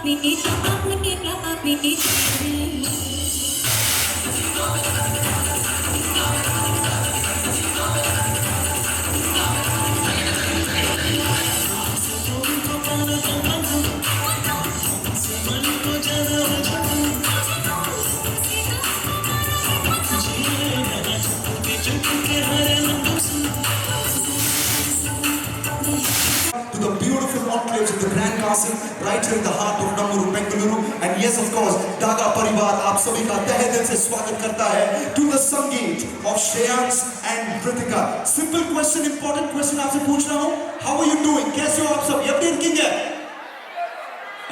To the beautiful enclaves of the Grand Castle, right here in the heart of Namuru, Bengaluru. And yes, of course, Daga Parivar आप सभी का तहे दिल से स्वागत करता है to the संगीत of Shreyans and Ritika. Simple question, important question आपसे पूछ रहा हूँ. How are you doing? कैसे हो आप सब? ये अपनी किंग है.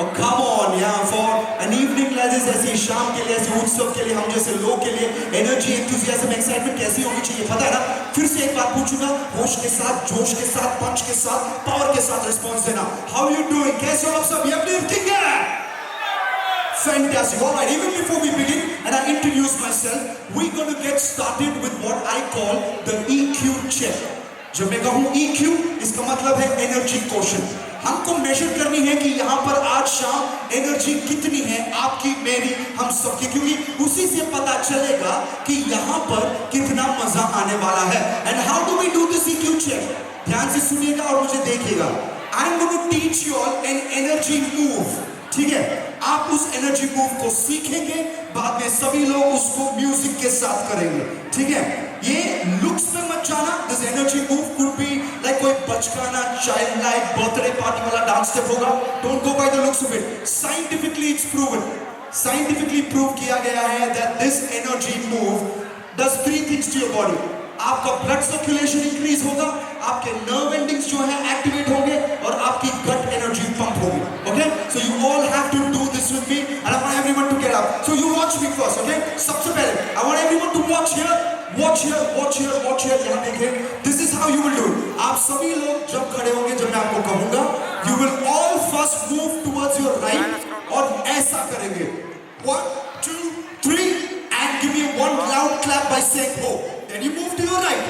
Oh come on, yeah, for an evening like this, ऐसी शाम के लिए, ऐसे उत्सव के लिए, हम जैसे लोग के लिए एनर्जी, एंथुसियाज्म, एक्साइटमेंट कैसी होनी चाहिए पता है ना? फिर से एक बात पूछूंगा, होश के साथ, जोश के साथ, पंच के साथ, पावर के साथ रिस्पॉन्स देना. How are you doing? कैसे हो आप सब? ये अपनी किंग है. Fantastic. All right, even before we begin and I introduce myself, we're going to get started with what I call the EQ check. जब मैं कहूँ EQ, इसका मतलब है एनर्जी क्वोशंट. हमको मेजर करनी है कि यहाँ पर आज शाम एनर्जी कितनी है आपकी, मेरी, हम सबकी, क्योंकि उसी से पता चलेगा कि यहाँ पर कितना मजा आने वाला है. And how do we do this EQ check? ध्यान से सुनिएगा और मुझे देखिएगा. I am going to teach you all an energy move. ठीक है, आप उस एनर्जी मूव को सीखेंगे, बाद में सभी लोग उसको म्यूजिक के साथ करेंगे. ठीक है, ये लुक्स पे मत जाना. This energy move could be like कोई बचकाना चाइल्ड लाइक बर्थडे पार्टी वाला डांस स्टेप होगा. Don't go by the looks of it. Scientifically it's proven, scientifically prove किया गया है that this energy move does 3 things to your body. आपका blood circulation increase होगा, आपके नर्व एंडिंग्स जो है एक्टिवेट होंगे और आपकी गट एनर्जी पंप होगी. Okay, so you all have to do this with me and I want everyone to get up. So you watch me first. Okay, सबसे पहले I want everyone to watch here, watch here, watch here, watch here. यहां देखिए, this is how you will do. आप सभी लोग जब खड़े होंगे, जब मैं आपको कहूंगा, you will all first move towards your right और ऐसा करेंगे. 1 2 3 and give me one loud clap by saying ho. Then you move to your right.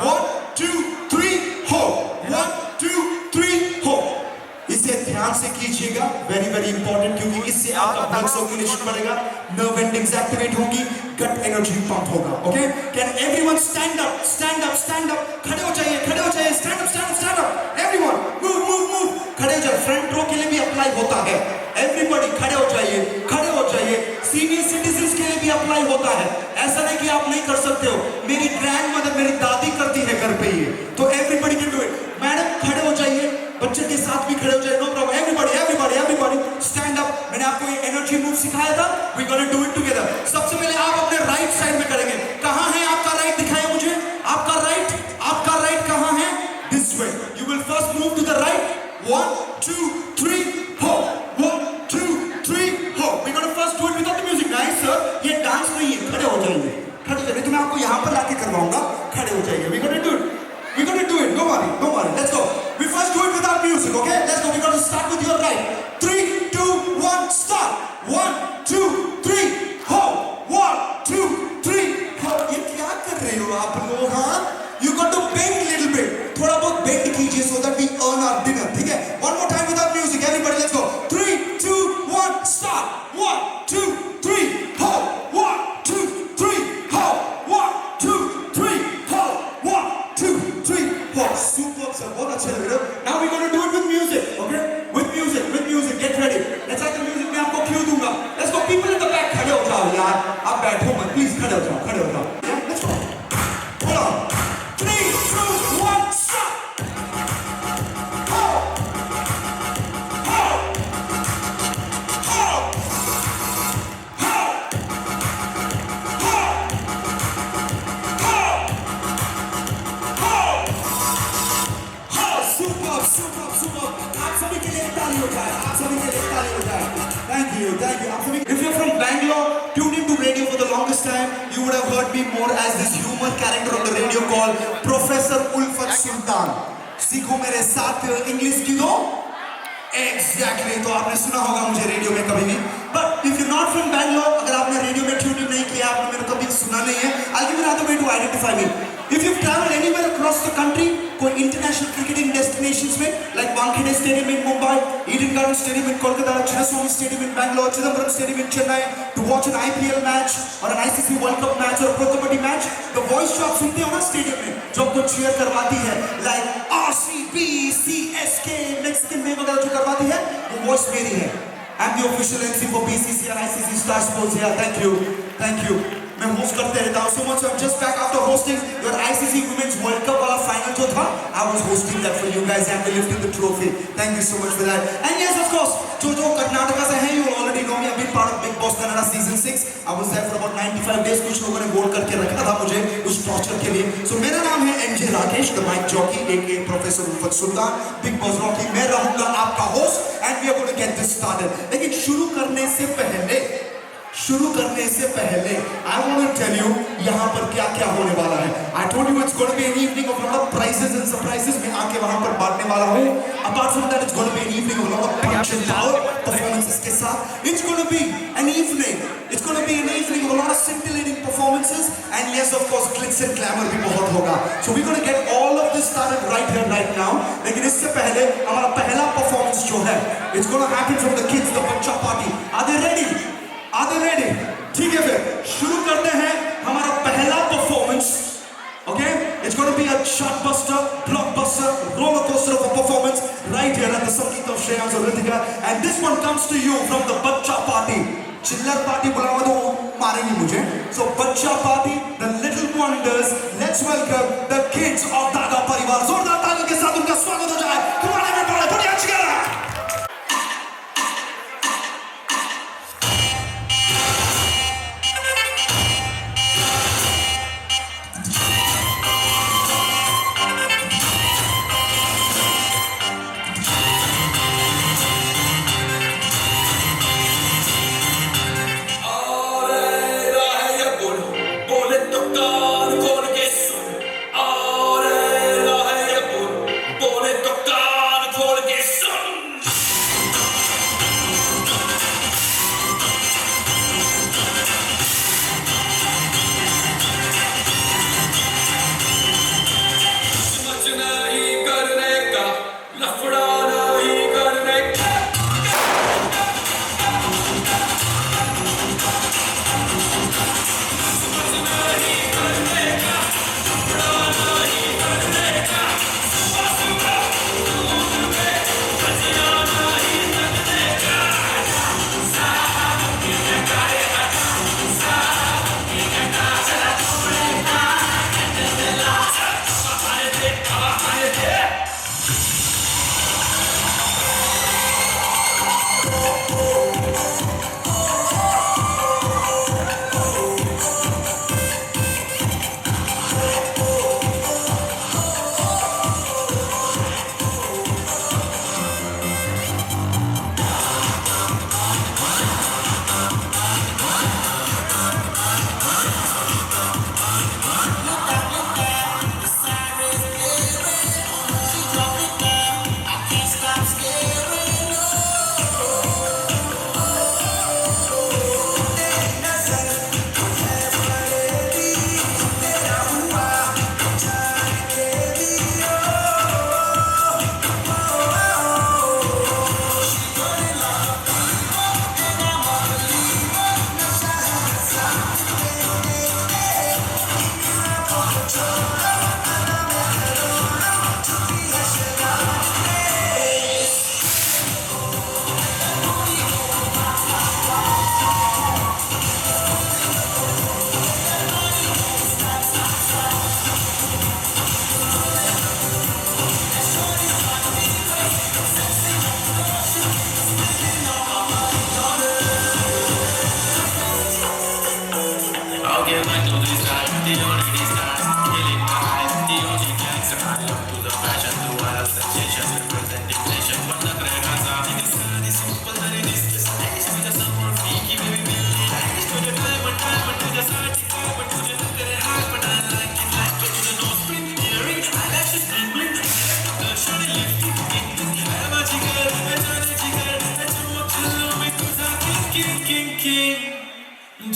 1 2 3 ho. 1 2 3 ho. इसे ध्यान से कीजिएगा, वेरी वेरी इंपॉर्टेंट, क्योंकि इससे आपका ब्लड सर्कुलेशन बढ़ेगा, नर्व एंडिंग्स एक्टिवेट होंगी, गट एनर्जी पंप होगा. Okay, can everyone stand up, stand up, stand up. खड़े हो जाइए, खड़े हो जाइए. Stand up, stand up, stand up. Everyone move move move. खड़े हो जाइए. फ्रंट रो के लिए भी अप्लाई होता है. एवरीबॉडी खड़े हो जाइए, खड़े हो जाइए. सीनियर सिटीजन्स के लिए भी अप्लाई होता है. ऐसा नहीं कि आप नहीं कर सकते हो. मेरी ग्रैंडमदर, मेरी दादी करती है घर पे, ये तो everybody can do it. Madam खड़े हो जाइए, बच्चे के साथ भी खड़े हो जाइए. No problem. Everybody everybody everybody stand up. मैंने आपको ये एनर्जी मूव सिखाया था. We gonna do it together. सबसे पहले आप अपने राइट साइड में करेंगे. कहां है आपका राइट? दिखाइए मुझे. आपका राइट, आपका राइट कहां है? This way. You will first move to the right. 1 2 3 हो. 1 2 3 हो. We gonna first do it without the music. Nice sir, ये डांस नहीं है. खड़े हो जाइए, खड़े हो जाइए. तो मैं आपको यहां पर लाके करवाऊंगा. खड़े हो जाइए. We gonna do it. We're going to do it. Don't worry. Don't worry. Let's go. We first do it without music, okay? Let's go. We're going to start with your right. 3 2 1 start. 1 2 3 ho. 1 2 3 ho. ये क्या कर रहे हो आप लोग? हाँ, you got to bend a little bit. थोड़ा बहुत bend कीजिए so that we earn our dinner. ठीक है? One more time without music. Everybody, let's go. 3 2 1 start. 1 2 3 ho. 1 2 3 ho. 1 2 3 ho. 1 2 3 4. Super, sir. बहुत अच्छे लग रहे हो. Now we're going to do it with music, okay? With music, with music. Get ready. Let's have the music. मैं आपको क्यों दूंगा? Let's go. People in the back, खड़े हो जाओ यार. आप बैठो मत, please. खड़े हो जाओ, खड़े हो जाओ. Yeah, let's go. Hold on. 3 2 1 stop. Ho. Ho. Ho. Ho. Ho. Ho. Super, super, super. आप सभी के लिए ताली हो जाए. आप सभी के लिए ताली हो जाए. Thank you, thank you. आप सभी. If you're from Bangalore, tuned into radio for the longest time, you would have heard me more as this humor character on the radio called Professor Ulfat Sultan. सीखो मेरे साथ English की दो. Exactly. तो आपने सुना होगा मुझे रेडियो में कभी भी. But if you're not from Bangalore, अगर आपने रेडियो में ट्यून नहीं किया, आपने मेरे को कभी सुना नहीं है, I'll give you another way to identify me. If you've traveled anywhere across the country, कोई international cricketing destinations में, like Wankhede Stadium in Mumbai, Eden Garden Stadium in Kolkata, Chinnaswamy Stadium in Bangalore, Chidambaram Stadium in Chennai, to watch an IPL match or an ICC World Cup match or a Pro Kabaddi match, the voice जो आप सुनते हो ना stadium में, जो आपको cheer करवाती है, like RCB, CSK, Mexican में वगैरह जो करवाती है, वो voice मेरी है. I'm the official MC for BCC and ICC Star Sports here. Thank you. मैं होस्ट करते रहता हूँ so much. I'm just back after hosting your ICC Women's World Cup वाला final जो था. I was hosting that for you guys and we lifted the trophy. Thank you so much for that. And yes, of course, जो कर्नाटका से हैं, you already know me. I've been part of Big Boss Kannada season 6. I was there for about 95 days. कुछ लोगों ने vote करके रखा था मुझे उस टॉर्चर के लिए. So मेरा नाम है MJ Rakesh, the mic jockey, aka Professor Ulfat Sultan. Big Boss Rocky. मैं रहूँगा आपका host and we are going to get this started. लेकिन शुरू करने से पहले I want to tell you यहाँ पर क्या होने वाला है. I told you it's going to be an evening of a lot of prizes and surprises. मैं आके वहाँ पर बांटने वाला हूँ. Apart from that, it's going to be an evening of a lot of punch and power performances के साथ. It's going to be an evening. It's going to be an evening of a lot of scintillating performances and yes, of course, glitz and glamour भी बहुत होगा. So we're going to get all of this started right here, right now. लेकिन इससे पहले हमारा पहला performance जो है, it's going to happen from the kids, the बच्चा party. Are they ready? ठीक है फिर शुरू करते हैं हमारा पहला performance. Okay, it's going to be a chartbuster, blockbuster, roller coaster of a performance right here at the Sangeet of Shreyans और Ritika, and this one comes to you from the बच्चा party. चिल्लर party बुलावा तो मारेंगे मुझे. So बच्चा party, the little wonders. Let's welcome the kids of दादा परिवार. जोरदार तालियों के साथ उनका स्वागत हो जाए. Come on everybody, put your hands together.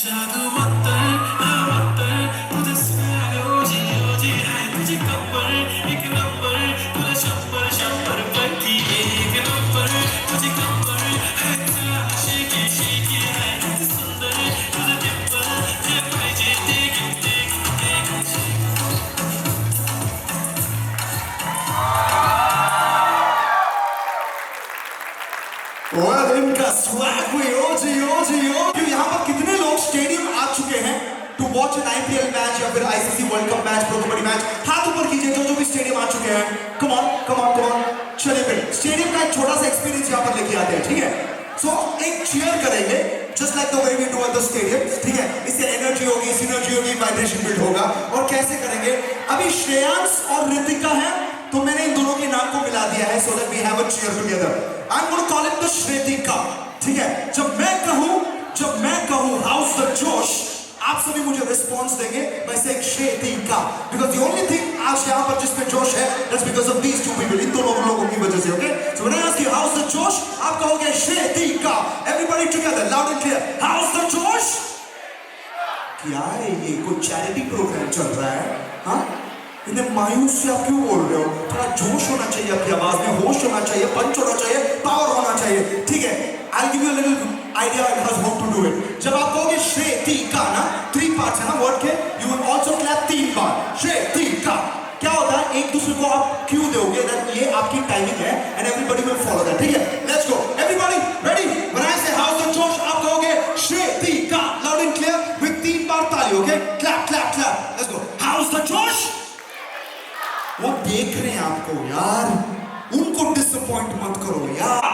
जादू मत्तर तुझे सुना लो जियो जी और इनका स्वैग हुई क्यों यहाँ पर कितने लोग स्टेडियम आ चुके हैं to watch an IPL match या फिर ICC world cup match, pro kabaddi match? हाथ ऊपर कीजिए जो भी स्टेडियम आ चुके हैं। Come on. चलिए फिर स्टेडियम का एक छोटा सा एक्सपीरियंस यहाँ पर लेके आते हैं, ठीक है? सो एक चीयर करेंगे just like the way we do at the stadium, ठीक है? इससे एनर्जी होगी, सिनर्जी होगी, वाइब्रेशन बिल्ड होगा। और कैसे करेंगे? अभी श्रेयांश और ऋतिका है तो मैंने इन दोनों के नाम को मिला दिया है so that we have a cheer together. I am gonna call it the Shretika, ठीक है? जब मैं कहूं हाउस द जोश, आप सभी मुझे रिस्पॉन्स देंगे by saying श्रेतिका, because the only thing आज यहाँ पर जिसमें जोश है that's because of these two people, इन दोनों लोगों की वजह से, okay? So when I ask you how's the जोश, आप कहोगे श्रेतिका। Everybody together, loud and clear, how's the जोश? क्या है ये? कोई चैरिटी प्रोग्राम चल रहा है? हाँ, इन्हें मायूस से आप क्यों बोल रहे हो? थोड़ा जोश होना चाहिए आपकी आवाज में, होश होना चाहिए, पंच होना चाहिए, पावर होना चाहिए, ठीक है? I'll give you a little idea on how to do it. जब आप कहोगे श्रेतिका ना, 3 parts है ना वर्ड के, you will also clap 3 बार श्रेतिका। क्या होता है? एक दूसरे को आप क्यों दोगे that ये आपकी टाइमिंग है and everybody will follow that, ठीक है? Let's go, everybody ready? When I say how's the जोश, आप कहोगे श्रेतिका loud and clear with 3 बार ताली, okay? Clap, clap, clap. Let's go. How's the जोश? वो देख रहे हैं आपको यार, उनको डिसअपॉइंट मत करो यार।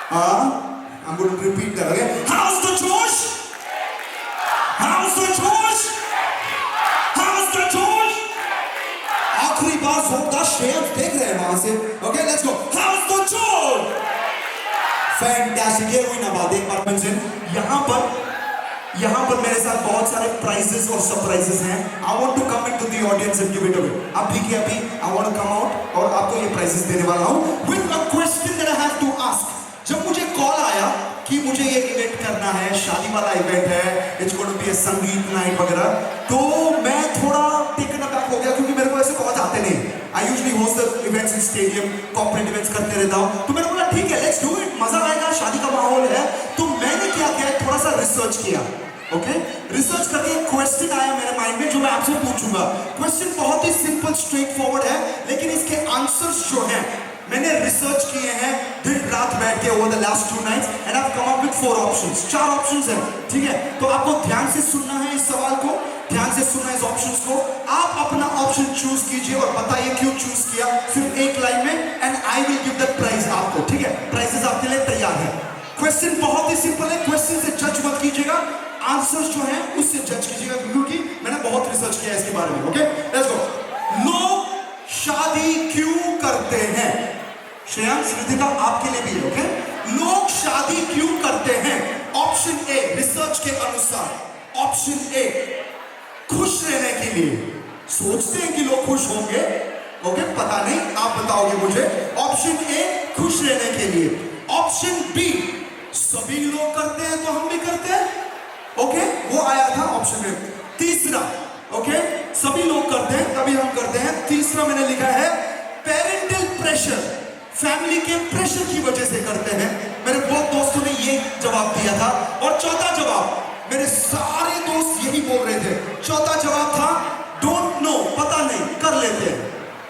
I'm going to repeat that again. How's the जोश? How's the जोश? How's the जोश? आखिरी बार जोरदार श्रेयांश देख रहे हैं वहां से, okay? Let's go. How's the जोश? Fantastic. ये हुई ना बात, एक बार mention यहाँ पर मेरे साथ बहुत सारे प्राइजेस और सरप्राइजेस हैं। I want to come into the audience and give it away. अभी के अभी I want to come out और आपको ये प्राइजेस देने वाला हूँ with a question that I have to ask. जब मुझे कॉल आया कि मुझे ये इवेंट करना है, शादी वाला इवेंट है, it's going to be a संगीत नाइट वगैरह, तो मैं थोड़ा टेकन अबैक हो गया क्योंकि मेरे को ऐसे कॉल आते नहीं। I usually host the events in stadium, corporate events करते रहता हूँ, तो मैंने बोला ठीक है, let's do it, मजा आएगा, शादी का माहौल है। तो मैंने क्या किया, थोड़ा सा रिसर्च किया, ओके? रिसर्च करके एक क्वेश्चन आया मेरे माइंड में जो मैं आपसे पूछूंगा। क्वेश्चन बहुत ही सिंपल, स्ट्रेट फॉरवर्ड है, लेकिन इसके आंसर्स जो हैं मैंने रिसर्च किए हैं दिन रात बैठ के over the last 2 nights and I come up with 4 options. 4 options हैं, ठीक है? तो आपको ध्यान से सुनना है इस सवाल को, ध्यान से सुनना है इस ऑप्शंस को। आप अपना ऑप्शन चूज कीजिए और बताइए क्यों चूज किया, सिर्फ एक लाइन में, and I will give the prize आपको, ठीक है? प्राइजेस आपके लिए तैयार है। क्वेश्चन बहुत ही सिंपल है, क्वेश्चन से जज मत कीजिएगा, आंसर्स जो हैं उससे जज कीजिएगा क्योंकि मैंने बहुत रिसर्च किया है इसके बारे में, ओके? Let's go. लोग शादी क्यों करते हैं? श्रेयांश, ऋतिका, आपके लिए भी है, ओके? लोग शादी क्यों करते हैं? ऑप्शन ए, रिसर्च के अनुसार, ऑप्शन ए, खुश रहने के लिए। सोचते हैं कि लोग खुश होंगे, ओके? पता नहीं, आप बताओगे मुझे। ऑप्शन ए, खुश रहने के लिए। ऑप्शन बी, सभी लोग करते हैं तो हम भी करते हैं, ओके? वो आया था ऑप्शन में। तीसरा, ओके, सभी लोग करते हैं तभी हम करते हैं। तीसरा मैंने लिखा है पेरेंटल प्रेशर, फैमिली के प्रेशर की वजह से करते हैं। मेरे बहुत दोस्तों ने ये जवाब दिया था। और चौथा जवाब, मेरे सारे दोस्त यही बोल रहे थे, चौथा जवाब था डोंट नो, पता नहीं, कर लेते हैं,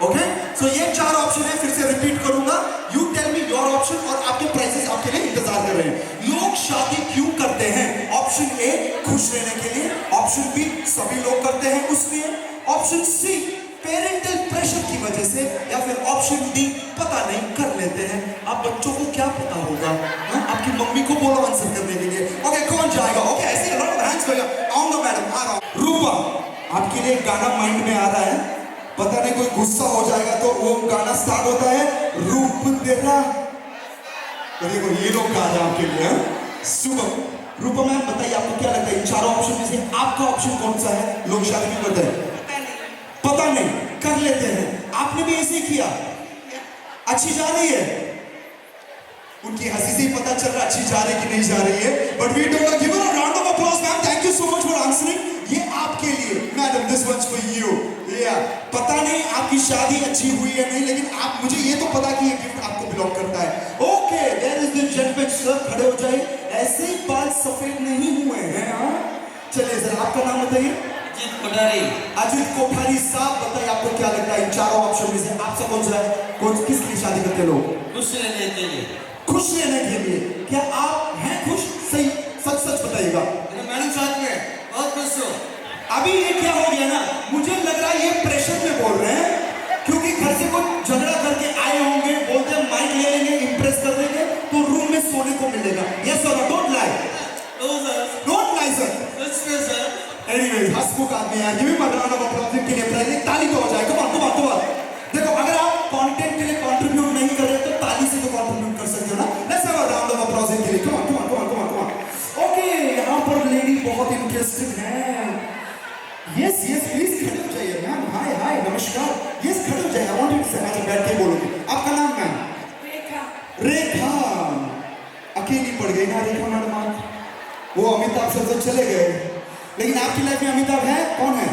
ओके? सो ये 4 ऑप्शन है, फिर से रिपीट करूंगा, you tell me your option और आपके प्राइसेस आपके लिए इंतजार कर रहे हैं। लोग शादी क्यों करते हैं? ऑप्शन ए, खुश रहने के लिए। ऑप्शन बी, सभी लोग करते हैं उसलिए। ऑप्शन सी, पेरेंटल प्रेशर की वजह से। या फिर ऑप्शन डी, पता नहीं, कर लेते हैं। आप बच्चों को क्या पता होगा? आपकी मम्मी को बोलो आंसर करने के लिए। ओके, कौन जाएगा? ओके, ऐसे आऊंगा मैडम, आ रहा हूं। रूपा, आपके लिए गाना माइंड में आ रहा है, पता नहीं कोई गुस्सा हो जाएगा तो वो गाना स्टार्ट होता है रूप तेरा। देखो ये लोग गा रहे हैं आपके लिए। सुबह रूपा मैम, बताइए आपको क्या लगता है इन 4 ऑप्शन में से आपका ऑप्शन कौन सा है? लोग शादी क्यों करते हैं? पता नहीं, कर लेते हैं। आपने भी ऐसे किया? अच्छी जा रही है? उनकी हंसी से ही पता चल रहा अच्छी जा रही है कि नहीं जा रही है। But we don't give a round of applause ma'am, thank you so much for answering. ये आपके लिए madam, this one's for you. या पता नहीं आपकी शादी अच्छी हुई है नहीं, लेकिन आप, मुझे ये तो पता कि ये गिफ्ट आपको बिलोंग करता है। ओ एंड जेंटलमैन सर खड़े हो जाइए, ऐसे ही बाल सफेद नहीं हुए हैं। हाँ चलिए सर, आपका नाम बताइए। अजीत कोठारी। अजीत कोठारी साहब, बताइए आपको क्या लगता है इन चारों ऑप्शन में से आपसे कौन सा है, कौन किसके लिए शादी करते लोग? खुश रहने के लिए। खुश रहने के लिए। क्या आप हैं खुश? सही सच सच बताइएगा। मैडम साथ में बहुत खुश हो। अभी ये क्या हो गया ना, मुझे लग रहा है ये प्रेशर में बोल रहे हैं, क्योंकि घर से कुछ झगड़ा करके आए होंगे, बोलते हैं माइक ले लेंगे, इंप्रेस कर देंगे तो रूम में सोने को मिलेगा। यस और don't lie. No sir. Don't lie sir. सच में सर। एनीवेज, हंसमुख आदमी है, give him a round of applause के लिए पहले ताली तो हो जाए। Come on come on come on. देखो, अगर आप कंटेंट के लिए कंट्रीब्यूट नहीं कर रहे तो ताली से तो कंट्रीब्यूट कर सकते हो ना। Let's have a round of applause के लिए। कम on come on come on come on come on. Okay, यहाँ पर लेडी बहुत इंटरेस्टेड है। यस यस प्लीज खड़े हो जाइए मैम। हाय हाय नमस्कार। यस खड़े हो जाइए। आई वांट यू टू से, अच्छा बैठ के बोलोगे। आपका नाम मैम? रेखा। रेखा। अकेली पड़ गई ना रेखा मैडम आप? वो अमिताभ सर तो चले गए, लेकिन आपकी लाइफ में अमिताभ है? कौन है?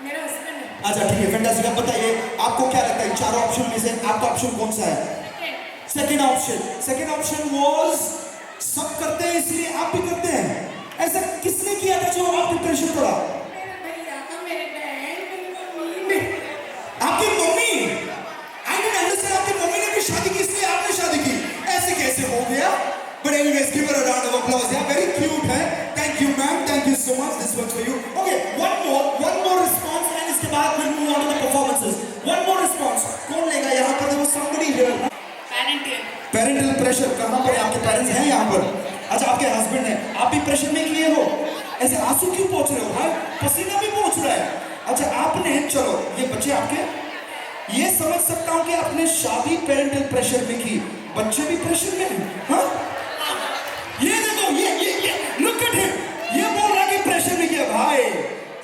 मेरा हस्बैंड है। अच्छा ठीक है, फैंटास्टिक। आप बताइए आपको क्या लगता है चारों ऑप्शन में से आपका ऑप्शन कौन सा है? Second option. Second option was सब करते हैं इसलिए आप भी करते हैं। ऐसा किसने किया था जो आप डिप्रेशन पड़ा? मेरे भैया, मेरे बहन, मेरी मम्मी। आपकी मम्मी? I don't understand. आपकी मम्मी ने भी शादी की इसलिए आपने शादी की? ऐसे कैसे हो गया? But anyways, give her a round of applause. या वेरी क्यूट है। Thank you ma'am, thank you so much. This was for you. Okay, one more response and इसके बाद will move on to the performances. One more response. कौन लेगा यहाँ पर? देखो somebody here। Parental. Parental pressure कहाँ पर है? आपके पेरेंट्स हैं यहाँ पर? अच्छा, आपके हस्बैंड हैं। आप भी प्रेशर में किए हो? ऐसे आंसू क्यों पहुंच रहे हो भाई? पसीना भी पहुंच रहा है। अच्छा आपने, चलो ये बच्चे आपके, ये समझ सकता हूँ कि आपने शादी पेरेंटल प्रेशर में की, बच्चे भी प्रेशर में हैं। हाँ ये देखो, ये लुक एट हिम, ये बोल रहा है कि प्रेशर में किया। भाई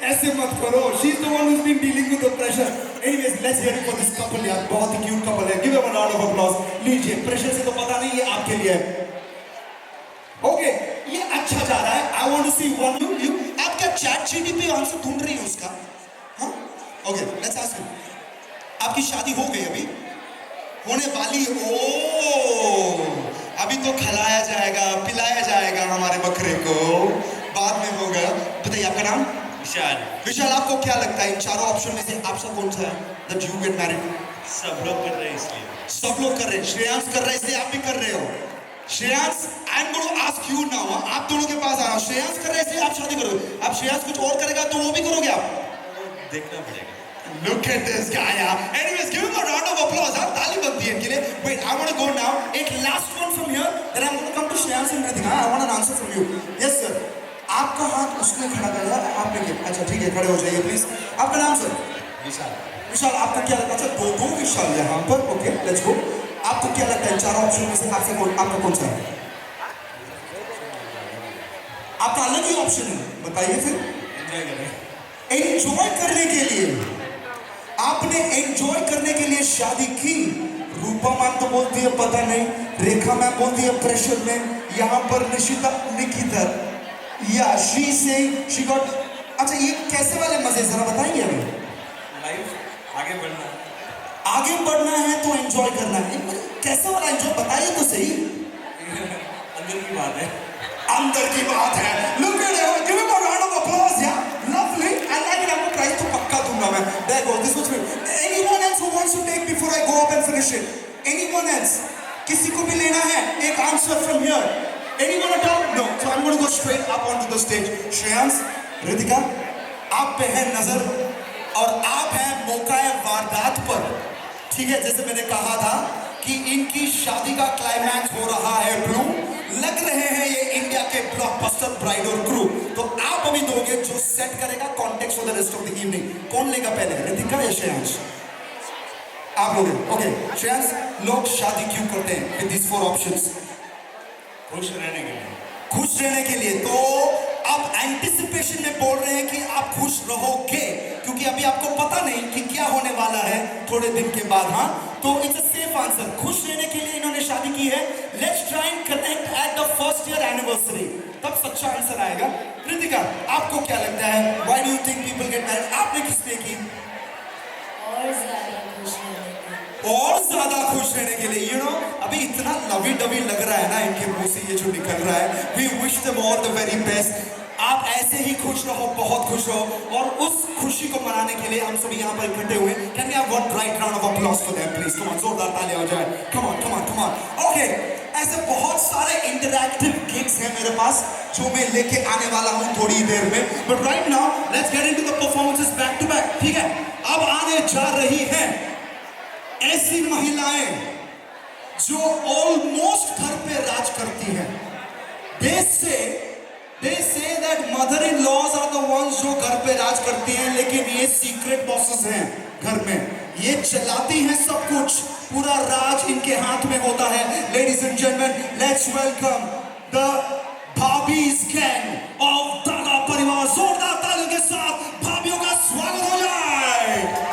ऐसे मत करो। She is the one who is being dealing with the pressure. Anyways, let's hear it for this couple. यार बहुत ही क्यूट कपल है। Give them a round of applause. लीजिए, प्रेशर से तो पता नहीं, ये आपके लिए है। ओके, ये अच्छा जा रहा है। I want to see one you. आप क्या चैट जीटीपी आंसर ढूंढ रही हो उसका? हाँ ओके, लेट्स आस्क यू। आपकी शादी हो गई अभी? होने वाली? ओ, अभी तो खिलाया जाएगा, पिलाया जाएगा हमारे बकरे को, बाद में होगा। बताइए आपका नाम? विशाल। विशाल, आपको क्या लगता है इन चारों ऑप्शन में से आपका कौन सा है दैट यू गेट मैरिड? सब लोग कर रहे हैं इसलिए। सब लोग कर रहे हैं। श्रेयांश कर रहा है इसलिए आप भी कर रहे हो। Shreyansh, I am going to ask you now. आप दोनों के पास आया हूं। श्रेयांश कर रहा है इसलिए आप शादी करोगे। अब श्रेयांश कुछ और करेगा तो वो भी करोगे आप? देखना पड़ेगा। Look at this guy, yaar. Anyways, give him a round of applause. हाँ, ताली बनती है इनके लिए. Wait, I want to go now. एक last one from here. Then I'm going to come to Shreyansh and Ritika. I want an answer from you. Yes, sir. आपका हाथ उसने खड़ा करा, आपने किया। अच्छा ठीक है, खड़े हो जाइए प्लीज। आपका नाम सर? विशाल। विशाल, आपको क्या लगता है? अच्छा दो विशाल यहाँ पर। Okay, let's go. आपको क्या लगता है चारों ऑप्शन में से आपका कौन सा है? आपका अलग ही ऑप्शन है, बताइए फिर। एंजॉय करें। एंजॉय करने के लिए आपने एंजॉय करने के लिए शादी की। रूपा मैम तो बोलती है पता नहीं, रेखा मैम बोलती है प्रेशर में, यहाँ पर निकिता या शी गॉट। अच्छा ये कैसे वाले मजे जरा बताइए हमें। लाइफ आगे बढ़ना। आगे बढ़ना है तो एंजॉय करना है। कैसे वाला एंजॉय बताइए तो सही। अंदर की बात है। अंदर की बात है। Look at it. Give him a round of applause, yeah. Lovely. I like it. आपको प्राइस तो पक्का दूंगा मैं। There go. This was me. Anyone else who wants to take before I go up and finish it? Anyone else? किसी को भी लेना है एक answer from here? Anyone at all? No. So I'm going to go straight up onto the stage. Shreyansh, Ritika, आप पे है नजर और आप हैं मौकाए वारदात पर। ठीक है, जैसे मैंने कहा था कि इनकी शादी का क्लाइमैक्स हो रहा है ब्लू। लग रहे हैं ये इंडिया के ब्लॉकबस्टर ब्राइड और ग्रू। तो आप अभी दोगे जो सेट करेगा context for the rest of the evening. कौन लेगा पहले, रितिका या श्रेयांश? आप लोगे। ओके श्रेयांश, लोग शादी क्यों करते हैं विद दिस 4 ऑप्शंस? खुश रहने के लिए। खुश रहने के लिए। तो आप एंटिसिपेशन में बोल रहे हैं कि आप खुश रहोगे, क्योंकि अभी आपको पता नहीं कि क्या होने वाला है थोड़े दिन के बाद। हाँ, तो इट्स अ सेफ आंसर। खुश रहने के लिए इन्होंने शादी की है। Let's try and connect at the first year anniversary, तब सच्चा आंसर आएगा। रितिका, आपको क्या लगता है? Why do you think people get married? आपने किस लिए की? और ज्यादा खुश रहने और ज्यादा खुश रहने के लिए अभी इतना लवी डवी लग रहा है ना इनके मुंह से ये जो निकल रहा है. We wish them all the very best. आप ऐसे ही खुश रहो, बहुत खुश रहो, और उस खुशी को मनाने के लिए हम सभी यहाँ पर इकट्ठे हुए. Can we have one right round of applause for them please? Come on, जोरदार तालियां हो जाए. Come on come on come on. Okay, ऐसे बहुत सारे इंटरैक्टिव गिग्स हैं मेरे पास जो मैं लेके आने वाला हूँ थोड़ी देर में. But right now let's get into the performances back to back. ठीक है, अब आने जा रही हैं ऐसी महिलाएं जो ऑलमोस्ट घर पे राज करती हैं. They say that mother-in-laws are the ones जो घर पे राज करती हैं, लेकिन ये सीक्रेट बॉसेस हैं घर में. ये चलाती हैं सब कुछ, पूरा राज इनके हाथ में होता है. Ladies and gentlemen, let's welcome the भाभीज गैंग ऑफ दागा परिवार. जोरदार तालियों के साथ भाभियों का स्वागत हो जाए.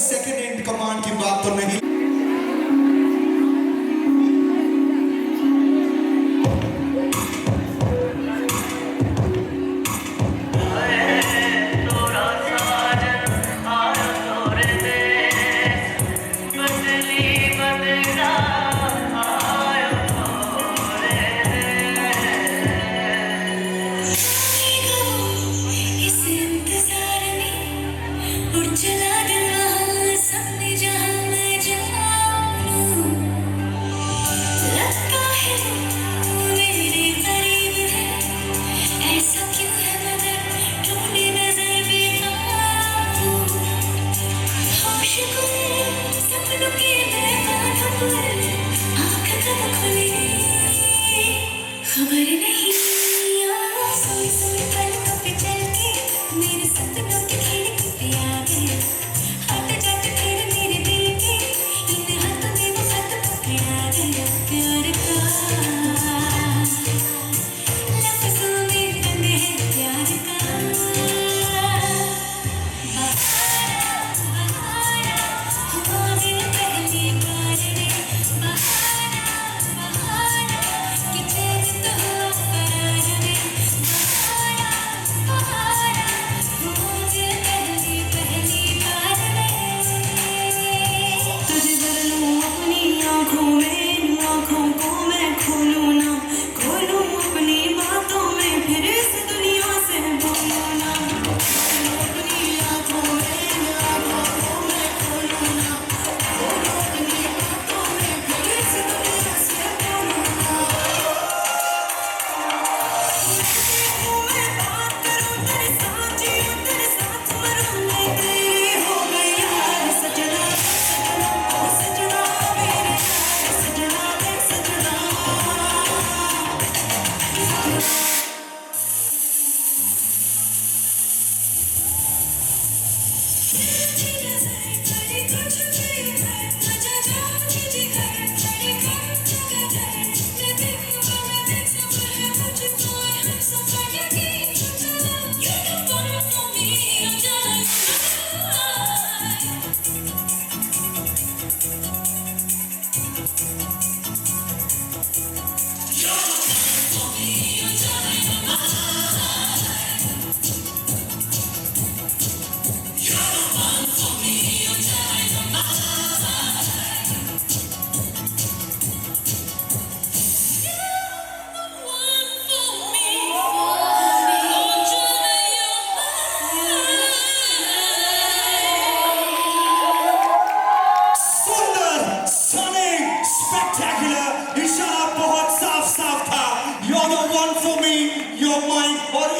सेकंड इन कमांड की बात तो नहीं. चला दिल सपने जहां में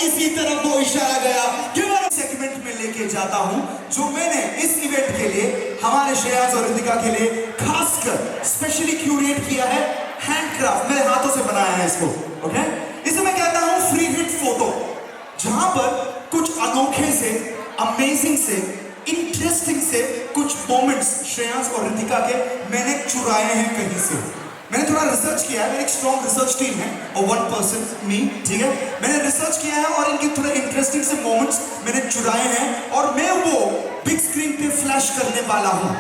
इसी तरफ वो इशारा गया कि मैं सेगमेंट में लेके जाता हूं जो मैंने इस इवेंट के लिए हमारे श्रेयांश और रितिका के लिए खासकर स्पेशली क्यूरेट किया है। हैंडक्राफ्ट, मेरे हाथों से बनाया है इसको। ओके, इसे मैं कहता हूं फ्री हिट फोटो, जहां पर कुछ अनोखे से, अमेजिंग से, इंटरेस्टिंग से कुछ मोमेंट्स श्रेयांश और रितिका के मैंने चुराए हैं कहीं से। मैंने थोड़ा रिसर्च किया है, मेरी एक स्ट्रॉन्ग रिसर्च टीम है और वन पर्सन मी, ठीक है। मैंने रिसर्च किया है और इनके थोड़े इंटरेस्टिंग से मोमेंट्स मैंने चुराए हैं और मैं वो बिग स्क्रीन पे फ्लैश करने वाला हूं।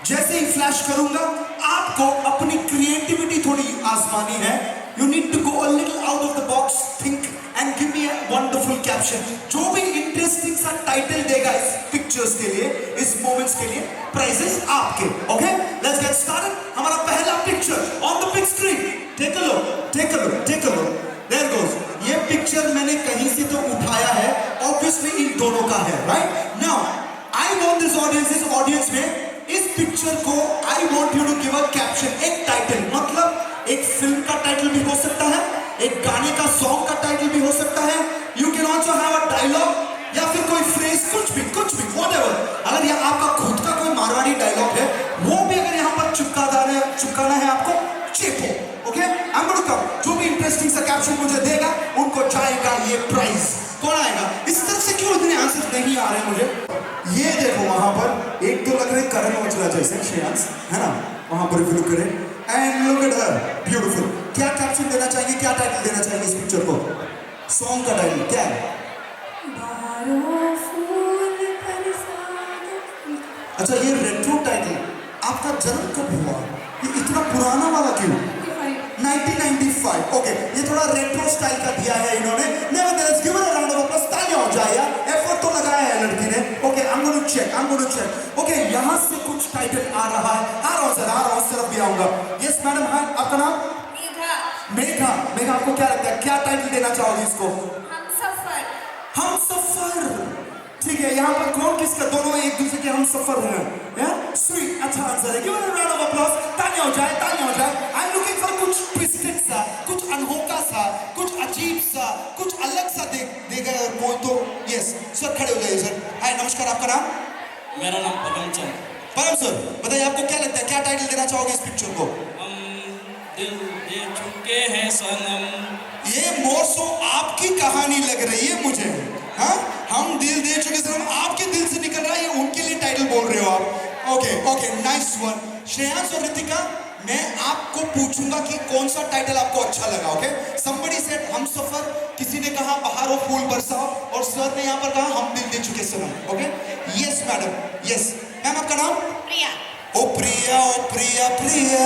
जैसे ही फ्लैश करूंगा आपको अपनी क्रिएटिविटी थोड़ी आजमानी है। You need to go a little out of the box, think and give me a wonderful caption. जो भी इंटरेस्टिंग सा टाइटल देगा इस पिक्चर्स के लिए, इस मोमेंट्स के लिए, प्राइजेस आपके। Okay, let's get started. हमारा पहला picture on the big screen, take a look, take a look, take a look, there goes. ये पिक्चर मैंने कहीं से तो उठाया है, ऑब्वियसली इन दोनों का है, right. Now I want this audience, इस ऑडियंस में इस पिक्चर को I want you to give a caption, एक टाइटल, मतलब एक फिल्म का टाइटल भी हो सकता है, एक गाने का सॉन्ग का टाइटल भी हो सकता है। You can also have a dialogue या फिर कोई फ्रेज, कुछ भी व्हाटएवर। अगर ये आपका खुद का कोई मारवाड़ी डायलॉग है, वो भी अगर यहाँ पर चिपकाना है आपको, चिपको। Okay, I am going to come. जो भी इंटरेस्टिंग सा कैप्शन मुझे देगा उनको जाएगा ये प्राइज। कौन आएगा? इस तरफ से क्यों इतने आंसर नहीं आ रहे मुझे? ये देखो वहां पर एक तो लग रहे करण औजला जैसे श्रेयांश, है ना, वहां पर भी लुक करें and look at her, beautiful. क्या कैप्शन देना चाहिए, क्या टाइटल देना चाहिए इस पिक्चर को? सॉन्ग का टाइटल क्या है? अच्छा, ये रेट्रो टाइटल। आपका जन्म कब हुआ? ये इतना पुराना वाला क्यों? 1995। ओके, ये थोड़ा रेट्रो स्टाइल का दिया है इन्होंने। Nevertheless give a round of applause, तालियां हो जाए यार, एफर्ट तो लगाया है लड़की ने। Okay, I am going to check. Okay, यहाँ से कुछ टाइटल आ रहा है। आ रहा हूँ सर, आ रहा हूँ, तरफ भी आऊंगा। यस मैडम, हाँ, आपका नाम? मेघा। मेघा, आपको क्या लगता है, क्या टाइटल देना चाहोगे इसको? हम सफर। ठीक है, यहाँ पर कौन किसका, दोनों एक दूसरे के हम सफर हैं। स्वीट, अच्छा आंसर है। Give a round of applause, तालियां हो जाए, तालियां हो जाए। आई एम लुकिंग फॉर कुछ ट्विस्टेड सा, कुछ अनोखा सा, कुछ अजीब सा, कुछ अलग सा देगा कोई तो। यस सर, खड़े हो जाइए सर। हाय, नमस्कार, आपका नाम? मेरा नाम पदम चंद। परम सर, बताइए आपको क्या लगता है, क्या टाइटल देना चाहोगे इस पिक्चर को? हम दिल दे चुके हैं सनम। ये मोर सो आपकी कहानी लग रही है मुझे। हाँ, हम दिल दे चुके सनम, आपके दिल से निकल रहा है, ये उनके लिए टाइटल बोल रहे हो आप। Okay, nice one. श्रेयांश और रितिका, मैं आपको पूछूंगा कि कौन सा टाइटल आपको अच्छा लगा। ओके, समबडी सेड हम सफर, किसी ने कहा बहारो फूल बरसाओ, और सर ने यहाँ पर कहा हम Dil De Chuke Sanam. Okay, yes madam, yes ma'am, आपका नाम? प्रिया। ओ प्रिया, ओ प्रिया, प्रिया।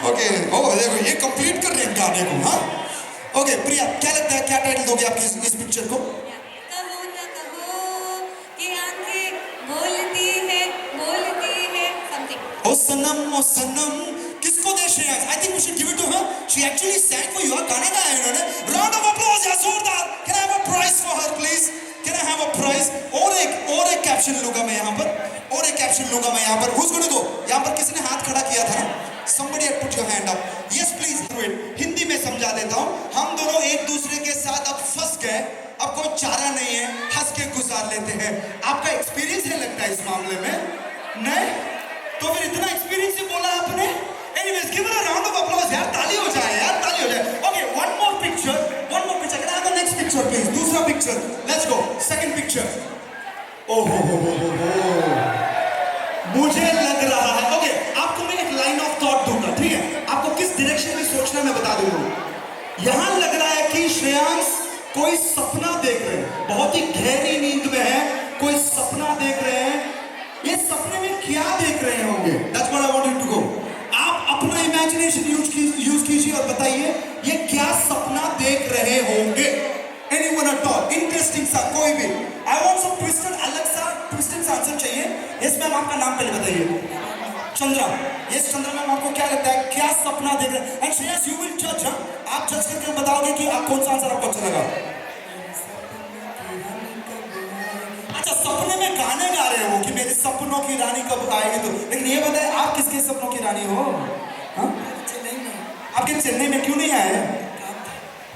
ओके, ओ देखो ये कंप्लीट कर रहे हैं गाने को। हाँ, ओके प्रिया, क्या लगता है, क्या टाइटल दोगे आप इस पिक्चर को? कहो न कहो कि आंखें बोलती है समथिंग। ओ सनम, किसको दे Shreyansh? I think we should give it to her. She actually sang for you। गाने गाया इन्होंने। राउंड ऑफ अप्लॉज यार, जोरदार। Can I have a prize for her please? Can I have a prize? और एक कैप्शन लूंगा मैं यहाँ पर, Who's going to go? यहाँ पर किसी ने हाथ खड़ा किया था ना? Somebody had put your hand up. Yes please do it. Hindi में समझा देता हूँ। हम दोनों एक दूसरे के साथ अब फंस गए, अब कोई चारा नहीं है, हंस के गुजार लेते हैं। आपका एक्सपीरियंस है लगता है इस मामले में? नहीं? तो फिर इतना एक्सपीरियंस ही बोला आपने? Anyways, give it a round of applause यार, ताली हो जाए यार, ताली हो जाए। Okay, one more picture. Can I have the next picture please? दूसरा picture. Let's go. Second picture. ओहो मुझे लग रहा है। ओके, आपको मैं एक लाइन ऑफ थॉट दूंगा, ठीक है? आपको किस डायरेक्शन में सोचना मैं बता दूंगा। यहां लग रहा है कि श्रेयांश कोई सपना देख रहे हैं, बहुत ही गहरी नींद में है, कोई सपना देख रहे हैं। ये सपने में क्या देख रहे होंगे? That's what I want you to go. आप अपना इमेजिनेशन यूज कीजिए और बताइए ये क्या सपना देख रहे होंगे। Anyone at all? Interesting सा, कोई भी। I want some twisted, अलग सा twisted सा आंसर चाहिए। Yes मैम, आपका नाम पहले बताइए। चंद्रा। Yes चंद्रा मैम, आपको क्या लगता है, क्या सपना देख रहे हैं? And Shreyas, you will judge, हाँ? आप जज करके बताओगे कि आप कौन सा आंसर आपको अच्छा लगा। अच्छा, सपने में गाने गा रहे हो कि मेरे सपनों की रानी कब आएगी तो, लेकिन ये बताए आप किसके सपनों की रानी हो? हाँ? आपके चेन्नई में क्यों नहीं आए?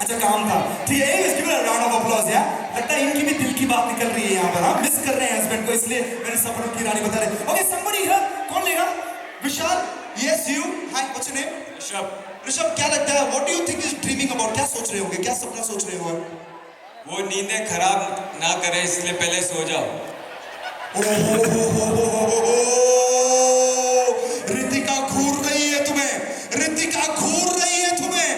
अच्छा, से काम था, ठीक है। Anyways, give it a round of applause यार। लगता है इनकी भी दिल की बात निकल रही है यहाँ पर, हाँ, मिस कर रहे हैं हस्बैंड को, इसलिए मेरे सपनों की रानी बता रहे। Okay, somebody here, कौन लेगा? विशाल, yes you, hi, what's your name? Rishabh, Rishabh, क्या लगता है? What do you think is dreaming about? क्या सोच रहे होंगे? क्या सपना सोच रहे हो? वो नींदें खराब ना करे इसलिए पहले सो जाओ। रितिका घूर रही है तुम्हें, रितिका घूर रही है तुम्हें।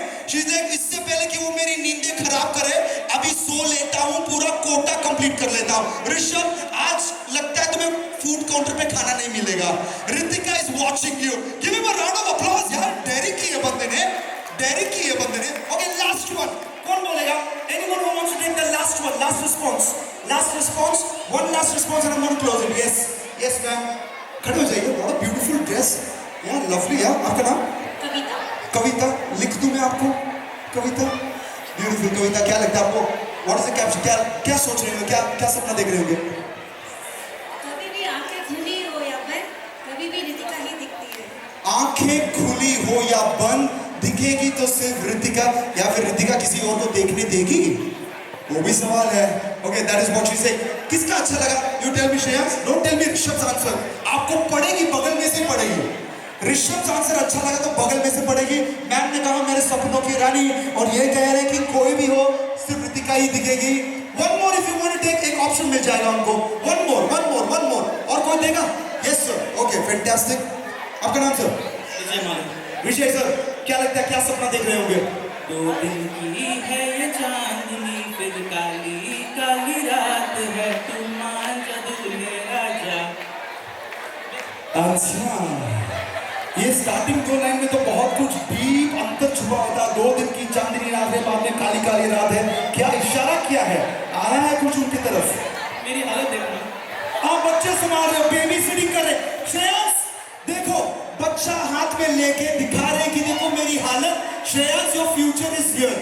इससे पहले कि वो मेरी नींदें खराब करे, अभी सो लेता हूँ, पूरा कोटा कंप्लीट कर लेता हूँ। ऋषभ, आज लगता है तुम्हें फूड काउंटर पे खाना नहीं मिलेगा। Ritika is watching you, give him a round of applause यार। डेयरिंग की है बंदे ने, डेयरिंग की है बंदे ने। ओके, लास्ट वन, कौन बोलेगा? Anyone who wants to take the last one, last response, one last response and I'm going to close it. Yes, yes ma'am. खड़े हो जाइए, what a beautiful dress, यार, lovely यार। आपका नाम? कविता। कविता, लिख दूं मैं आपको? कविता, beautiful कविता, क्या लगता है आपको? What is the caption? क्या सोच रहे हो? क्या सपना देख रहे होंगे? कभी भी आंखें खुली हो या बंद, कभी भी रितिका ही दिखती है। आंखें खुली हो या बंद, दिखेगी तो सिर्फ रितिका, या फिर रितिका किसी और को देखने देगी? वो भी सवाल है। Okay, that is what she said. किसका अच्छा लगा? You tell me Shreyansh, don't tell me Rishabh's answer. आपको पड़ेगी, बगल में से पड़ेगी। ऋषभ's आंसर अच्छा लगा तो बगल में से पड़ेगी। मैम ने कहा मेरे सपनों की रानी, और ये कह रहे हैं कि कोई भी हो सिर्फ रितिका ही दिखेगी। One more if you want to take, एक ऑप्शन मिल जाएगा उनको। वन मोर, और कोई देगा? Yes sir. Okay, fantastic. आपका नाम सर? विजय मालिक। विजय सर, क्या लगता है, क्या सपना देख रहे होंगे? 2 दिन की है ये चांदनी, फिर काली काली रात है, तू मान जा दूल्हे राजा। अच्छा, ये स्टार्टिंग 2 लाइन में तो बहुत कुछ डीप अंतर छुपा होता है। 2 दिन की चांदनी रात है, बाद में काली काली रात है। क्या इशारा किया है? आ रहा है कुछ उनकी तरफ? मेरी हालत देखो। आप बच्चे संभाल रहे हो, बेबी सिटिंग कर रहे। श्रेयांश देखो, बच्चा हाथ में लेके दिखा रहे कि देखो मेरी हालत। Shreyansh, your future is here,